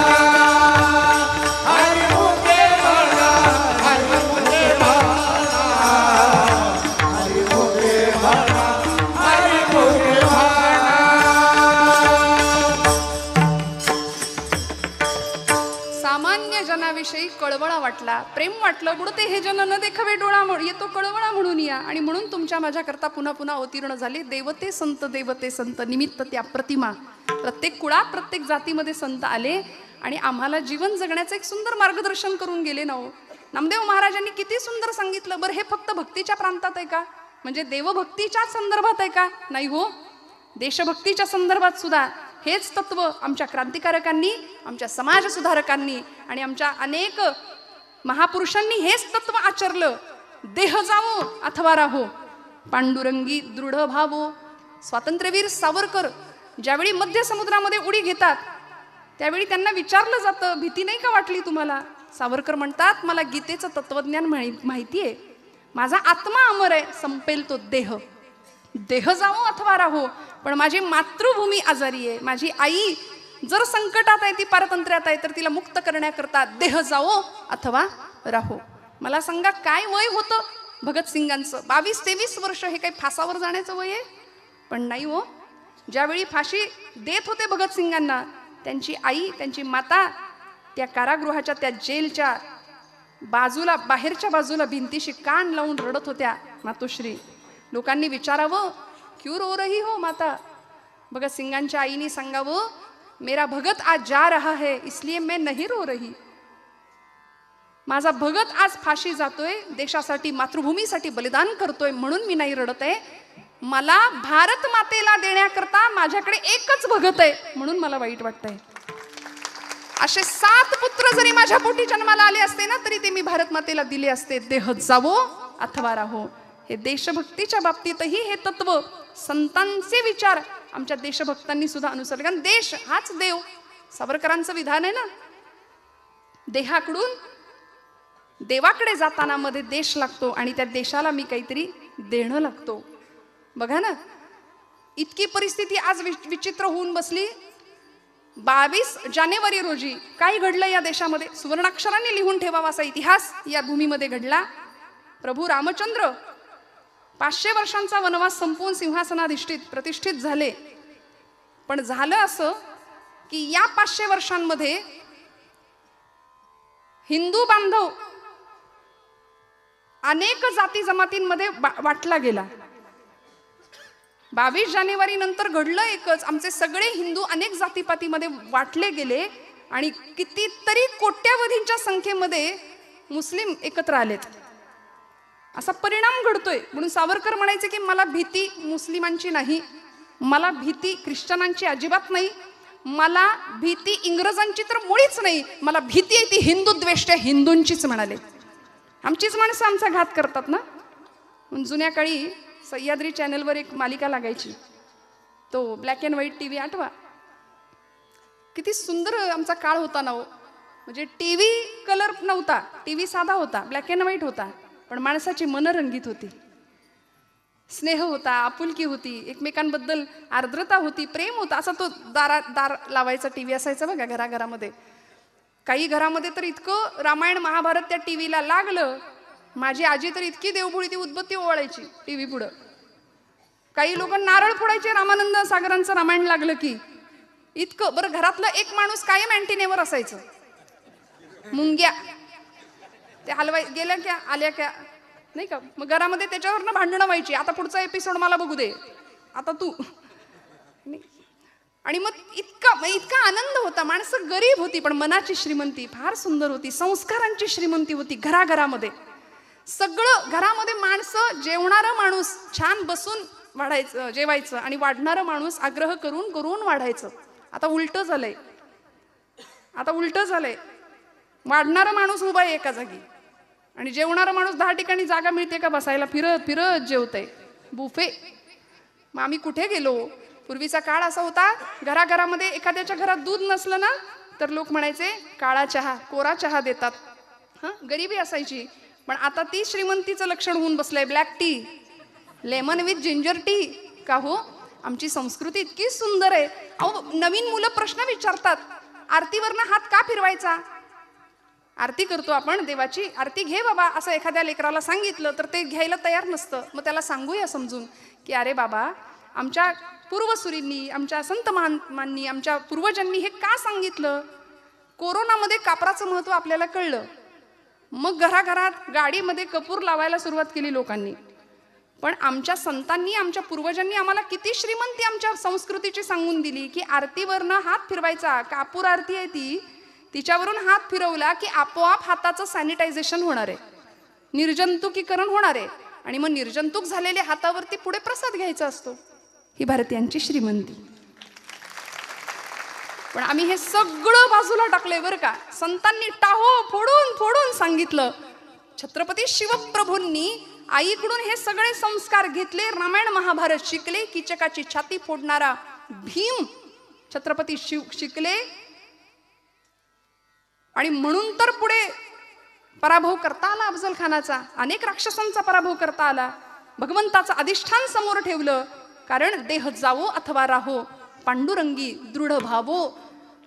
हरिमुखे म्हणा, हरिमुखे म्हणा, हरिमुखे म्हणा, हरिमुखे म्हणा. सामान्य जनाविषयी कळवळा वाटला, प्रेम वाटलं, बुडते हे जन न देखावे डोळा येतो कळवळा म्हणून या. आणि म्हणून तुमच्या माझ्याकरता पुन्हा पुन्हा अवतीर्ण झाले देवते संत निमित्त त्या प्रतिमा. प्रत्येक कुळात प्रत्येक जातीमध्ये संत आले आणि आम्हाला जीवन जगण्याचं एक सुंदर मार्गदर्शन करून गेले ना हो. नामदेव महाराजांनी किती सुंदर सांगितलं. बरं हे फक्त भक्तीच्या प्रांतात आहे का? म्हणजे देवभक्तीच्या संदर्भात आहे का? नाही हो. देशभक्तीच्या संदर्भात सुद्धा हेच तत्व आमच्या क्रांतिकारकांनी, आमच्या समाजसुधारकांनी आणि आमच्या अनेक महापुरुषांनी हेच तत्व आचरलं. देह जावो अथवा राहो, पांडुरंगी दृढ भावो. स्वातंत्र्यवीर सावरकर ज्यावेळी मध्य समुद्रामध्ये उडी घेतात त्यावेळी त्यांना विचारलं जातं, भीती नाही का वाटली तुम्हाला? सावरकर म्हणतात, मला गीतेचं तत्वज्ञान माहिती आहे. माझा आत्मा अमर आहे, संपेल तो देह. देह जावो अथवा राहो, पण माझी मातृभूमी आजारी आहे. माझी आई जर संकटात आहे, ती पारतंत्र्यात आहे, तर तिला मुक्त करण्याकरता देह जावो अथवा राहो. मला सांगा काय वय होतं भगतसिंगांचं? 22-23 वर्ष. हे काही फासावर जाण्याचं वय आहे? पण नाही हो. ज्यावेळी फाशी देत होते भगतसिंगांना, त्यांची आई, त्यांची माता त्या कारागृहाच्या, त्या जेलच्या बाजूला, बाहेरच्या बाजूला भिंतीशी कान लावून रडत होत्या. मातोश्री, लोकांनी विचारावं, क्यों रो रही हो माता? भगतसिंगांच्या आईने सांगावं, मेरा भगत आज जा रहा है इसलिए मैं नहीं रो रही. माझा भगत आज फाशी जातोय, देशासाठी मातृभूमीसाठी बलिदान करतोय म्हणून मी नाही रडत आहे. मला भारत मातेला देण्याकरता माझ्याकडे एकच भगत आहे म्हणून मला वाईट वाटतंय. असे 7 पुत्र जरी माझ्या पोटी जन्माला आले असते ना तरी ते मी भारत मातेला दिले असते. देह जावो अथवा राहो. हे देशभक्तीच्या बाबतीतही हे तत्व, संतांचे विचार आमच्या देशभक्तांनी सुद्धा अनुसरले. कारण देश हाच देव. सावरकरांचं विधान आहे ना, देहाकडून देवाकडे जाताना मध्ये देश लागतो आणि त्या देशाला मी काहीतरी देणं लागतो. बघा ना, इतकी परिस्थिती आज विचित्र होऊन बसली. 22 जानेवारी रोजी काय घडलं या देशामध्ये, सुवर्णाक्षरांनी लिहून ठेवावा असा इतिहास या भूमीमध्ये घडला. प्रभू रामचंद्र 500 वर्षांचा वनवास संपवून सिंहासनाधिष्ठित प्रतिष्ठित झाले. पण झालं असं की या 500 वर्षांमध्ये हिंदू बांधव अनेक जाती जमातींमध्ये वाटला गेला. 22 जानेवारी नंतर घडलं एकच, आमचे सगळे हिंदू अनेक जातीपातीमध्ये वाटले गेले आणि कितीतरी कोट्यावधींच्या संख्येमध्ये मुस्लिम एकत्र आलेत. असा परिणाम घडतोय. म्हणून सावरकर म्हणायचे की मला भीती मुस्लिमांची नाही, मला भीती ख्रिश्चनांची अजिबात नाही, मला भीती इंग्रजांची तर मुळीच नाही, मला भीती आहे ती हिंदू द्वेष्ट हिंदूंचीच म्हणाले. आमचीच माणसं आमचा घात करतात ना. जुन्या काळी सह्याद्री चॅनलवर एक मालिका लागायची, तो ब्लॅक अँड व्हाईट टीव्ही आठवा. किती सुंदर आमचा काळ होता ना हो. म्हणजे टीव्ही कलर नव्हता, टीव्ही साधा होता, ब्लॅक अँड व्हाईट होता, पण माणसाची मनं रंगीत होती. स्नेह होता, आपुलकी होती, एकमेकांबद्दल आर्द्रता होती, प्रेम होता. असा तो दार लावायचा टीव्ही असायचा बघा घराघरामध्ये. काही घरामध्ये तर इतकं रामायण महाभारत त्या टीव्हीला लागलं. माझी आजी तर इतकी देवभोळी ती उदबत्ती ओवाळायची टीव्ही पुढं. काही लोक नारळ फोडायचे रामानंद सागरांचं रामायण लागलं की. इतकं बरं. घरातलं एक माणूस कायम अँटिनेवर असायचं, मुंग्या. ते हलवाय गेल्या क्या आल्या क्या नाही का. मग घरामध्ये त्याच्यावरनं भांडणं व्हायची, आता पुढचा एपिसोड मला बघू दे, आता तू. आणि मग इतका आनंद होता. माणसं गरीब होती पण मनाची श्रीमंती फार सुंदर होती, संस्कारांची श्रीमंती होती. घराघरामध्ये सगळं, घरामध्ये माणसं, जेवणारं माणूस छान बसून वाढायचं, जेवायचं, आणि वाढणारं माणूस आग्रह करून करून वाढायचं. आता उलटं झालंय, आता उलटं झालंय. वाढणारा माणूस उभा आहे एका जागी आणि जेवणारा माणूस 10 ठिकाणी जागा मिळते का बसायला, फिरत फिरत जेवतंय. बुफे. मग आम्ही कुठे गेलो. पूर्वीचा काळ असा होता, घराघरामध्ये एखाद्याच्या घरात दूध नसलं ना तर लोक म्हणायचे काळा चहा, कोरा चहा देतात. गरिबी असायची. पण आता ती श्रीमंतीचं लक्षण होऊन बसलंय. Black tea, lemon with ginger tea. का हो, आमची संस्कृती इतकी सुंदर आहे. अहो, नवीन मुलं प्रश्न विचारतात, आरतीवरनं हात का फिरवायचा. आरती करतो आपण देवाची, आरती घे बाबा असं एखाद्या लेकराला सांगितलं तर ते घ्यायला तयार नसतं. मग त्याला सांगूया समजून की अरे बाबा, आमच्या पूर्वसुरींनी, आमच्या संत महात्मांनी, आमच्या पूर्वजांनी हे का सांगितलं. कोरोनामध्ये कापराचं महत्त्व आपल्याला कळलं. मग घराघरात गाडीमध्ये कपूर लावायला सुरुवात केली लोकांनी. पण आमच्या संतांनी, आमच्या पूर्वजांनी आम्हाला किती श्रीमंती आमच्या संस्कृतीची सांगून दिली की आरतीवरनं हात फिरवायचा. कापूर आरती आहे ती, तिच्यावरून हात फिरवला की आपोआप हाताचं सॅनिटायझेशन होणार आहे, निर्जंतुकीकरण होणार आहे. आणि मग निर्जंतुक झालेल्या हातावरती पुढे प्रसाद घ्यायचा असतो. ही भारतीयांची श्रीमंती. पण आम्ही हे सगळं बाजूला टाकलंय बरं का. संतांनी टाहो फोडून फोडून सांगितलं. छत्रपती शिवप्रभूंनी आईकडून हे सगळे संस्कार घेतले, रामायण महाभारत शिकले. कीचकाची छाती फोडणारा भीम छत्रपती शिव शिकले. आणि म्हणून तर पुढे पराभव करता आला अफजल खानाचा, अनेक राक्षसांचा पराभव करता आला. भगवंताचं अधिष्ठान समोर ठेवलं. कारण देह जावो अथवा राहो, पांडुरंगी दृढ भावो,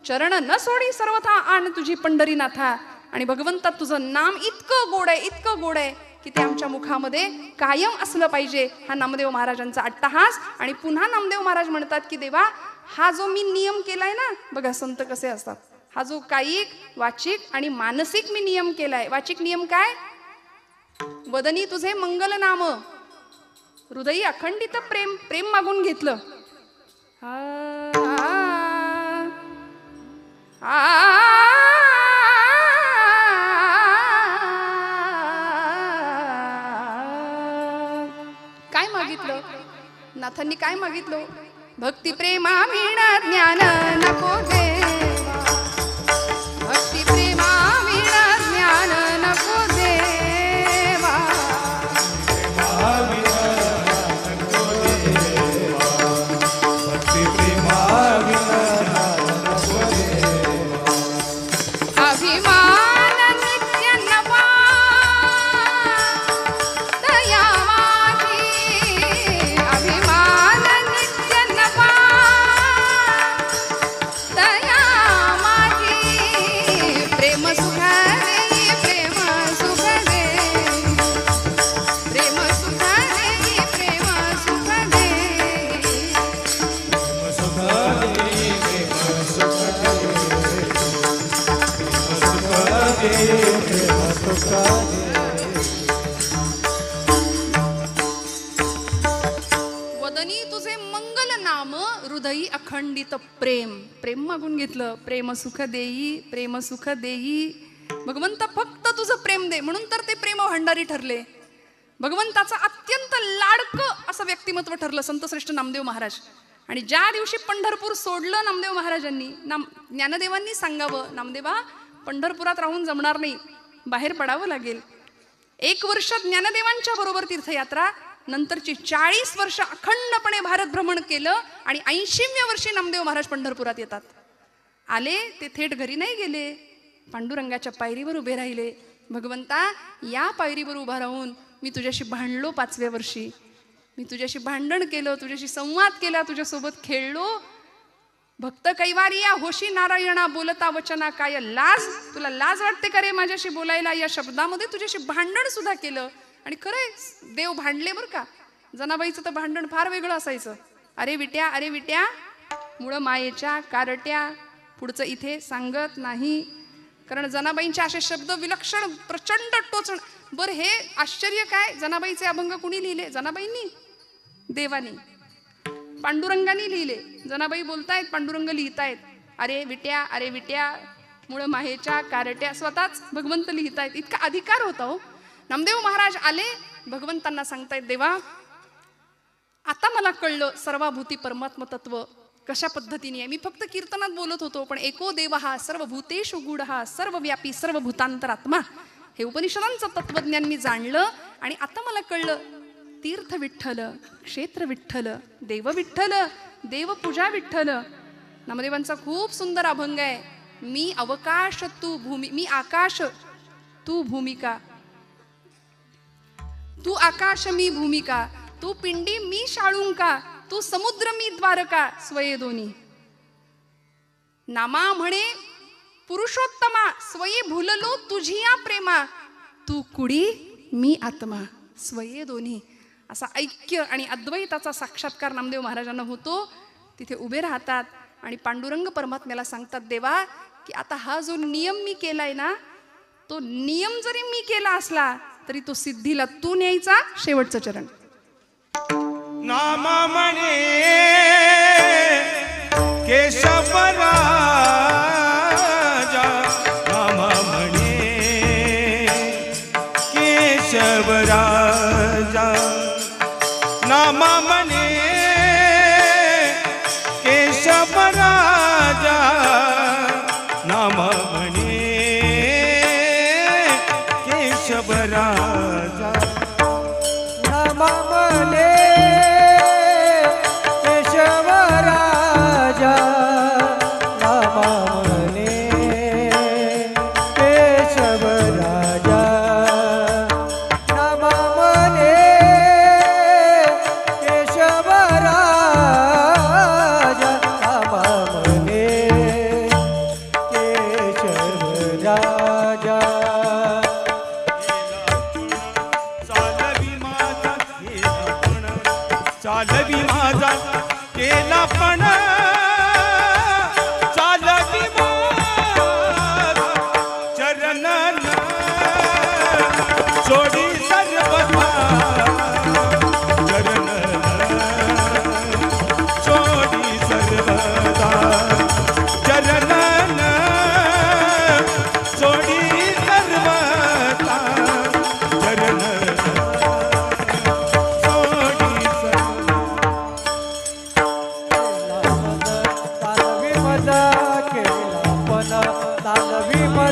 चरण न सोडी सर्वथा आण तुझी पंढरीनाथा. आणि भगवंता तुझं नाम इतकं गोड आहे, इतकं गोड आहे की ते आमच्या मुखामध्ये कायम असलं पाहिजे. हा नामदेव महाराजांचा अट्टहास. आणि पुन्हा नामदेव महाराज म्हणतात की देवा, हा जो मी नियम केलाय ना, बघा संत कसे असतात, हा जो कायिक, वाचिक आणि मानसिक मी नियम केलाय. वाचिक नियम काय, वदनी तुझे मंगल नाम, हृदयी अखंडित प्रेम, प्रेम मागून घेतलं. नाथांनी काय मागितलं? भक्ती प्रेमा विणा ज्ञान नको देवा, भक्ती प्रेमा विणा ज्ञान नको देवा, अभिमान नित्य नवा दया माझी, अभिमान नित्य नवा दया माझी, प्रेम सुख देई, प्रेम सुख देई, प्रेम सुख देई, प्रेम सुख वदनी तुझे मंगल नाम, हृदयी अखंडित प्रेम. प्रेम मागून घेतलं. प्रेम सुख देई, प्रेम सुख देई. भगवंता फक्त तुझं प्रेम दे, म्हणून तर ते प्रेम भंडारी ठरले. भगवंताचं अत्यंत लाडकं असं व्यक्तिमत्व ठरलं संतश्रेष्ठ नामदेव महाराज. आणि ज्या दिवशी पंढरपूर सोडलं नामदेव महाराजांनी, ज्ञानदेवांनी सांगावं, नामदेवा पंढरपुरात राहून जमणार नाही, बाहेर पडावं लागेल. 1 वर्ष ज्ञानदेवांच्या बरोबर तीर्थयात्रा, नंतरची 40 वर्ष अखंडपणे भारत भ्रमण केलं आणि 80व्या वर्षी नामदेव महाराज पंढरपुरात येतात. आले ते थेट घरी नाही गेले, पांडुरंगाच्या पायरीवर उभे राहिले. भगवंता या पायरीवर उभा राहून मी तुझ्याशी भांडलो, 5व्या वर्षी मी तुझ्याशी भांडण केलं, तुझ्याशी संवाद केला, तुझ्यासोबत खेळलो. भक्त कैवारिया होशी नारायणा बोलता वचना काय, लाज तुला लाज वाटते का रे माझ्याशी बोलायला? या शब्दामध्ये तुझ्याशी भांडण सुद्धा केलं. आणि खरंय देव भांडले बरं का. जनाबाईचं तर भांडण फार वेगळं असायचं. अरे विट्या, अरे विट्या, मुळं मायेच्या कारट्या. पुढचं इथे सांगत नाही, कारण जनाबाईंचे असे शब्द विलक्षण प्रचंड टोचण. बरं हे आश्चर्य काय, जनाबाईचे अभंग कुणी लिहिले? जनाबाईंनी, देवानी, पांडुरंगानी लिहिले. जनाबाई बोलतायत, पांडुरंग लिहितायत. अरे विट्या, अरे विट्या, मुळं माहेच्या कारट्या. स्वतःच भगवंत लिहितायत. इतका अधिकार होता हो. नामदेव महाराज आले, भगवंतांना सांगतायत, देवा आता मला कळलं सर्वाभूती परमात्म तत्व कशा पद्धतीने आहे. मी फक्त कीर्तनात बोलत होतो, पण एको देव हा सर्वभूतेषु गूढः सर्वव्यापी सर्वभूतांतरात्मा, हे उपनिषदांचं तत्वज्ञान मी जाणलं. आणि आता मला कळलं तीर्थ विठ्ठल, क्षेत्र विठ्ठल, देव विठ्ठल, देवपूजा विठ्ठल. नामदेवांचा खूप सुंदर अभंग आहे. मी अवकाश तू भूमी, मी आकाश तू भूमिका, तू आकाश मी भूमिका, तू पिंडी मी शाळुंका, तू समुद्र मी द्वारका, स्वये दोन्ही. नामा म्हणे पुरुषोत्तमा, स्वये भुललो तुझिया प्रेमा, तू कुडी मी आत्मा, स्वये दोन्ही. असा ऐक्य आणि अद्वैताचा साक्षात्कार नामदेव महाराजांना होतो. तिथे उभे राहतात आणि पांडुरंग परमात्म्याला सांगतात, देवा की आता हा जो नियम मी केलाय ना, तो नियम जरी मी केला असला तरी तो सिद्धीला तू न्यायचा. शेवटचं चरण. नाम म्हणे केशव राजा, नाम म्हणे केशव राजा, नाम म्हणे केशव राजा, नाम म्हणे केशव राजा, नाम म्हणे केशव राजा,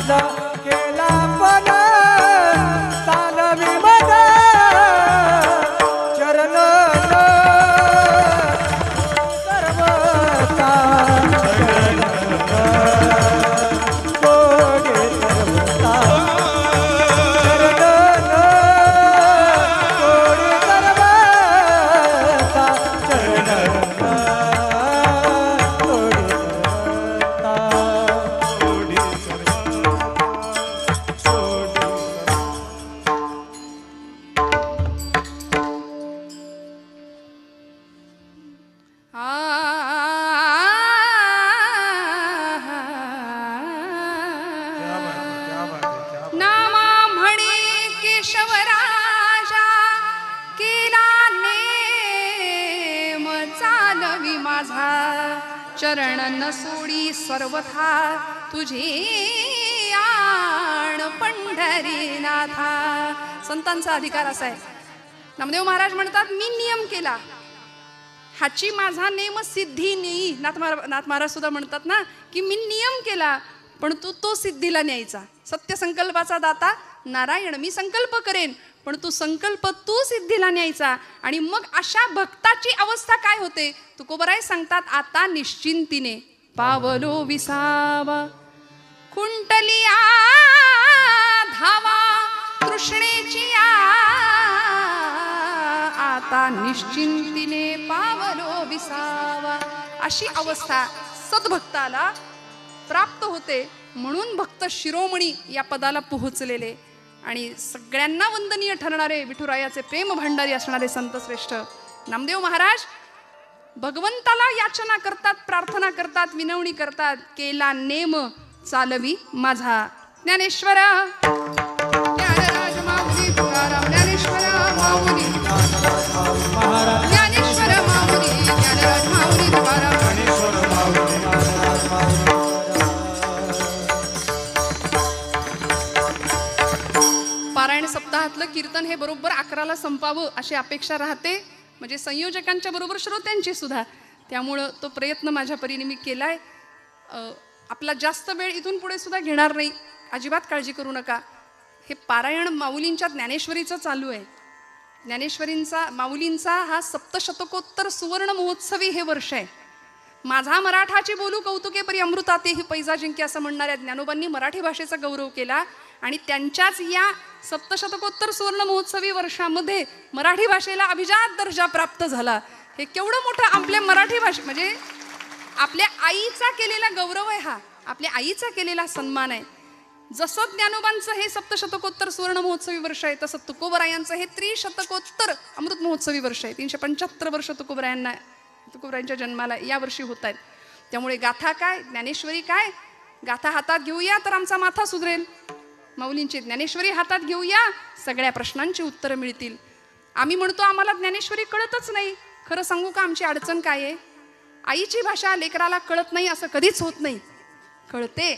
माझा केला पण चालवी माझा चरण सर्वता कोडे सर्वता नामा म्हणे केशवराजा केला नेम चालवी माझा चरण न सोडी सर्वथा तुझे आण पंढरीनाथा. संतांचा अधिकार असा आहे. नामदेव महाराज म्हणतात मी नियम केला हाची माझा नेम सिद्धी नेई. नाथ महाराज सुद्धा म्हणतात ना की मी नियम केला पण तू तो सिद्धीला न्यायचा. सत्य संकल्पाचा दाता नारायण मी संकल्प करेन पण तू संकल्प तू सिद्धीला न्यायचा. आणि मग अशा भक्ताची अवस्था काय होते तुकोबराय सांगतात आता निश्चिंतीने पावलो विसावा कुंटलिया धावा तृष्णेची आता निश्चिंतीने पावलो विसावा. अशी अवस्था सद्भक्ताला प्राप्त होते. म्हणून भक्त शिरोमणी या पदाला पोहोचलेले आणि सगळ्यांना वंदनीय ठरणारे विठुरायाचे प्रेम भंडारी असणारे संत श्रेष्ठ नामदेव महाराज भगवंताला याचना करतात, प्रार्थना करतात, विनवणी करतात. केला नेम चालवी माझा. ज्ञानेश्वर ज्ञानराज माऊली तुकाराम ज्ञानेश्वर माऊली ज्ञानेश्वर माऊली ज्ञानराज माऊली तुकाराम ज्ञानेश्वर माऊली. पारायण सप्ताहातलं कीर्तन हे बरोबर 11ला संपावं अशी अपेक्षा राहते. म्हणजे संयोजकांच्या बरोबर श्रोत्यांची सुद्धा. त्यामुळं तो प्रयत्न माझ्या परीने मी केलाय. आपला जास्त वेळ इथून पुढे सुद्धा घेणार नाही. अजिबात काळजी करू नका. हे पारायण माऊलींच्या ज्ञानेश्वरीचं चालू आहे. ज्ञानेश्वरींचा माऊलींचा हा सप्तशतकोत्तर सुवर्ण महोत्सवी हे वर्ष आहे. माझा मराठाची बोलू कौतुके परी अमृताते ही पैजा जिंके असं म्हणणाऱ्या ज्ञानोबांनी मराठी भाषेचा गौरव केला. आणि त्यांच्याच या सप्तशतकोत्तर सुवर्ण महोत्सवी वर्षामध्ये मराठी भाषेला अभिजात दर्जा प्राप्त झाला. हे केवढं मोठं आपल्या मराठी भाषे म्हणजे आपल्या आईचा केलेला गौरव आहे. हा आपल्या आईचा केलेला सन्मान आहे. जसं ज्ञानोबांचं हे सप्तशतकोत्तर सुवर्ण महोत्सवी वर्ष आहे तसं तुकोबरायांचं हे त्रिशतकोत्तर अमृत महोत्सवी वर्ष आहे. 375 वर्ष तुकोबरायांच्या जन्माला यावर्षी होत आहेत. त्यामुळे गाथा काय ज्ञानेश्वरी काय गाथा हातात घेऊया तर आमचा माथा सुधरेल. माऊलींची ज्ञानेश्वरी हातात घेऊया सगळ्या प्रश्नांची उत्तरं मिळतील. आम्ही म्हणतो आम्हाला ज्ञानेश्वरी कळतच नाही. खरं सांगू का आमची अडचण काय आहे. आईची भाषा लेकराला कळत नाही असं कधीच होत नाही. कळते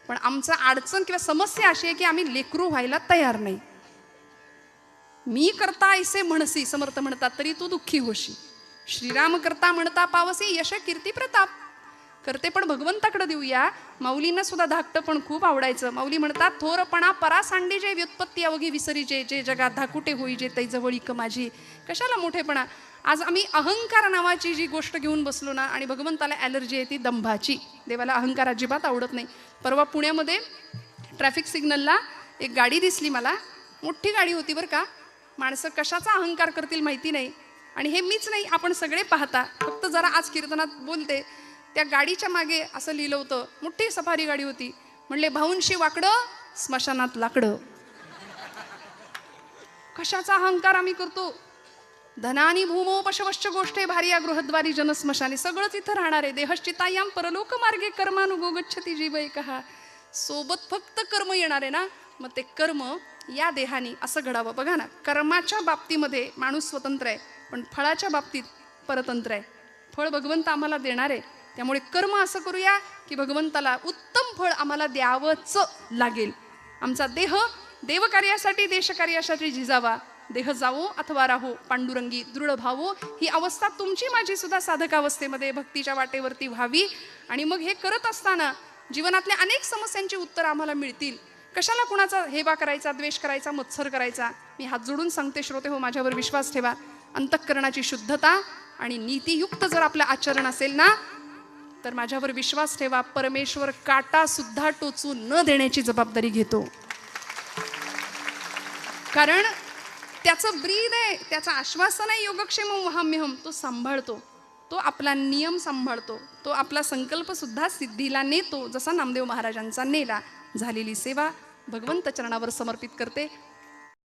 पण आमचं अडचण किंवा समस्या अशी आहे की आम्ही लेकरू व्हायला तयार नाही. मी करता ऐसे म्हणसी समर्थ म्हणतात तरी तू दुःखी होशी. श्रीराम करता म्हणता पावसी यश कीर्ती प्रताप. करते पण भगवंताकडे देऊया. माऊलींना सुद्धा धाकटं पण खूप आवडायचं. माऊली म्हणतात थोरपणा परासांडी जे व्युत्पत्ती अवघी विसरीजे जे जगात धाकुटे होई जे तै जवळीक माझी. कशाला मोठेपणा. आज आम्ही अहंकार नावाची जी गोष्ट घेऊन बसलो ना आणि भगवंताला ॲलर्जी आहे ती दंभाची. देवाला अहंकार अजिबात आवडत नाही. परवा पुण्यामध्ये ट्रॅफिक सिग्नलला एक गाडी दिसली मला. मोठी गाडी होती बरं का. माणसं कशाचा अहंकार करतील माहिती नाही. आणि हे मीच नाही आपण सगळे पाहता. फक्त जरा आज कीर्तनात बोलते. त्या गाडीच्या मागे असं लिहिलं होतं. मोठी सफारी गाडी होती. म्हणले भाऊंशी वाकडं स्मशानात लाकडं. कशाचा अहंकार आम्ही करतो. धनानी भूमो पशवश्च गोष्टे भार्या गृहद्वारी जनस्मशानी. सगळंच इथं राहणार आहे. देहश्चितायाम परलोक मार्गे कर्मानुगो गच्छति जीव एकहा. सोबत फक्त कर्म येणार आहे ना. मग ते कर्म या देहानी असं घडावं. बघा ना कर्माच्या बाबतीमध्ये माणूस स्वतंत्र आहे पण फळाच्या बाबतीत परतंत्र आहे. फळ भगवंत आम्हाला देणार आहे. त्यामुळे कर्म असं करूया की भगवंताला उत्तम फळ आम्हाला द्यावंच लागेल. आमचा देह देवकार्यासाठी देशकार्यासाठी झिजावा. देह जावो अथवा राहो पांडुरंगी दृढ भावो. ही अवस्था तुमची माझी सुद्धा साधकावस्थेमध्ये भक्तीच्या वाटेवरती व्हावी. आणि मग हे करत असताना जीवनातल्या अनेक समस्यांची उत्तरं आम्हाला मिळतील. कशाला कुणाचा हेवा करायचा, द्वेष करायचा, मत्सर करायचा. मी हात जोडून सांगते श्रोते हो, माझ्यावर विश्वास ठेवा. अंतःकरणाची शुद्धता आणि नीतियुक्त जर आपलं आचरण असेल ना, तर माझ्यावर विश्वास ठेवा, परमेश्वर काटा सुद्धा टोचू न देण्याची जबाबदारी घेतो. कारण त्याचं ब्रीद आहे, त्याचं आश्वासन आहे योगक्षेमं वहाम्यहम्. तो सांभाळतो, तो आपला नियम सांभाळतो, तो आपला संकल्प सुद्धा सिद्धीला नेतो, जसा नामदेव महाराजांचा नेला. झालेली सेवा भगवंत चरणावर समर्पित करते.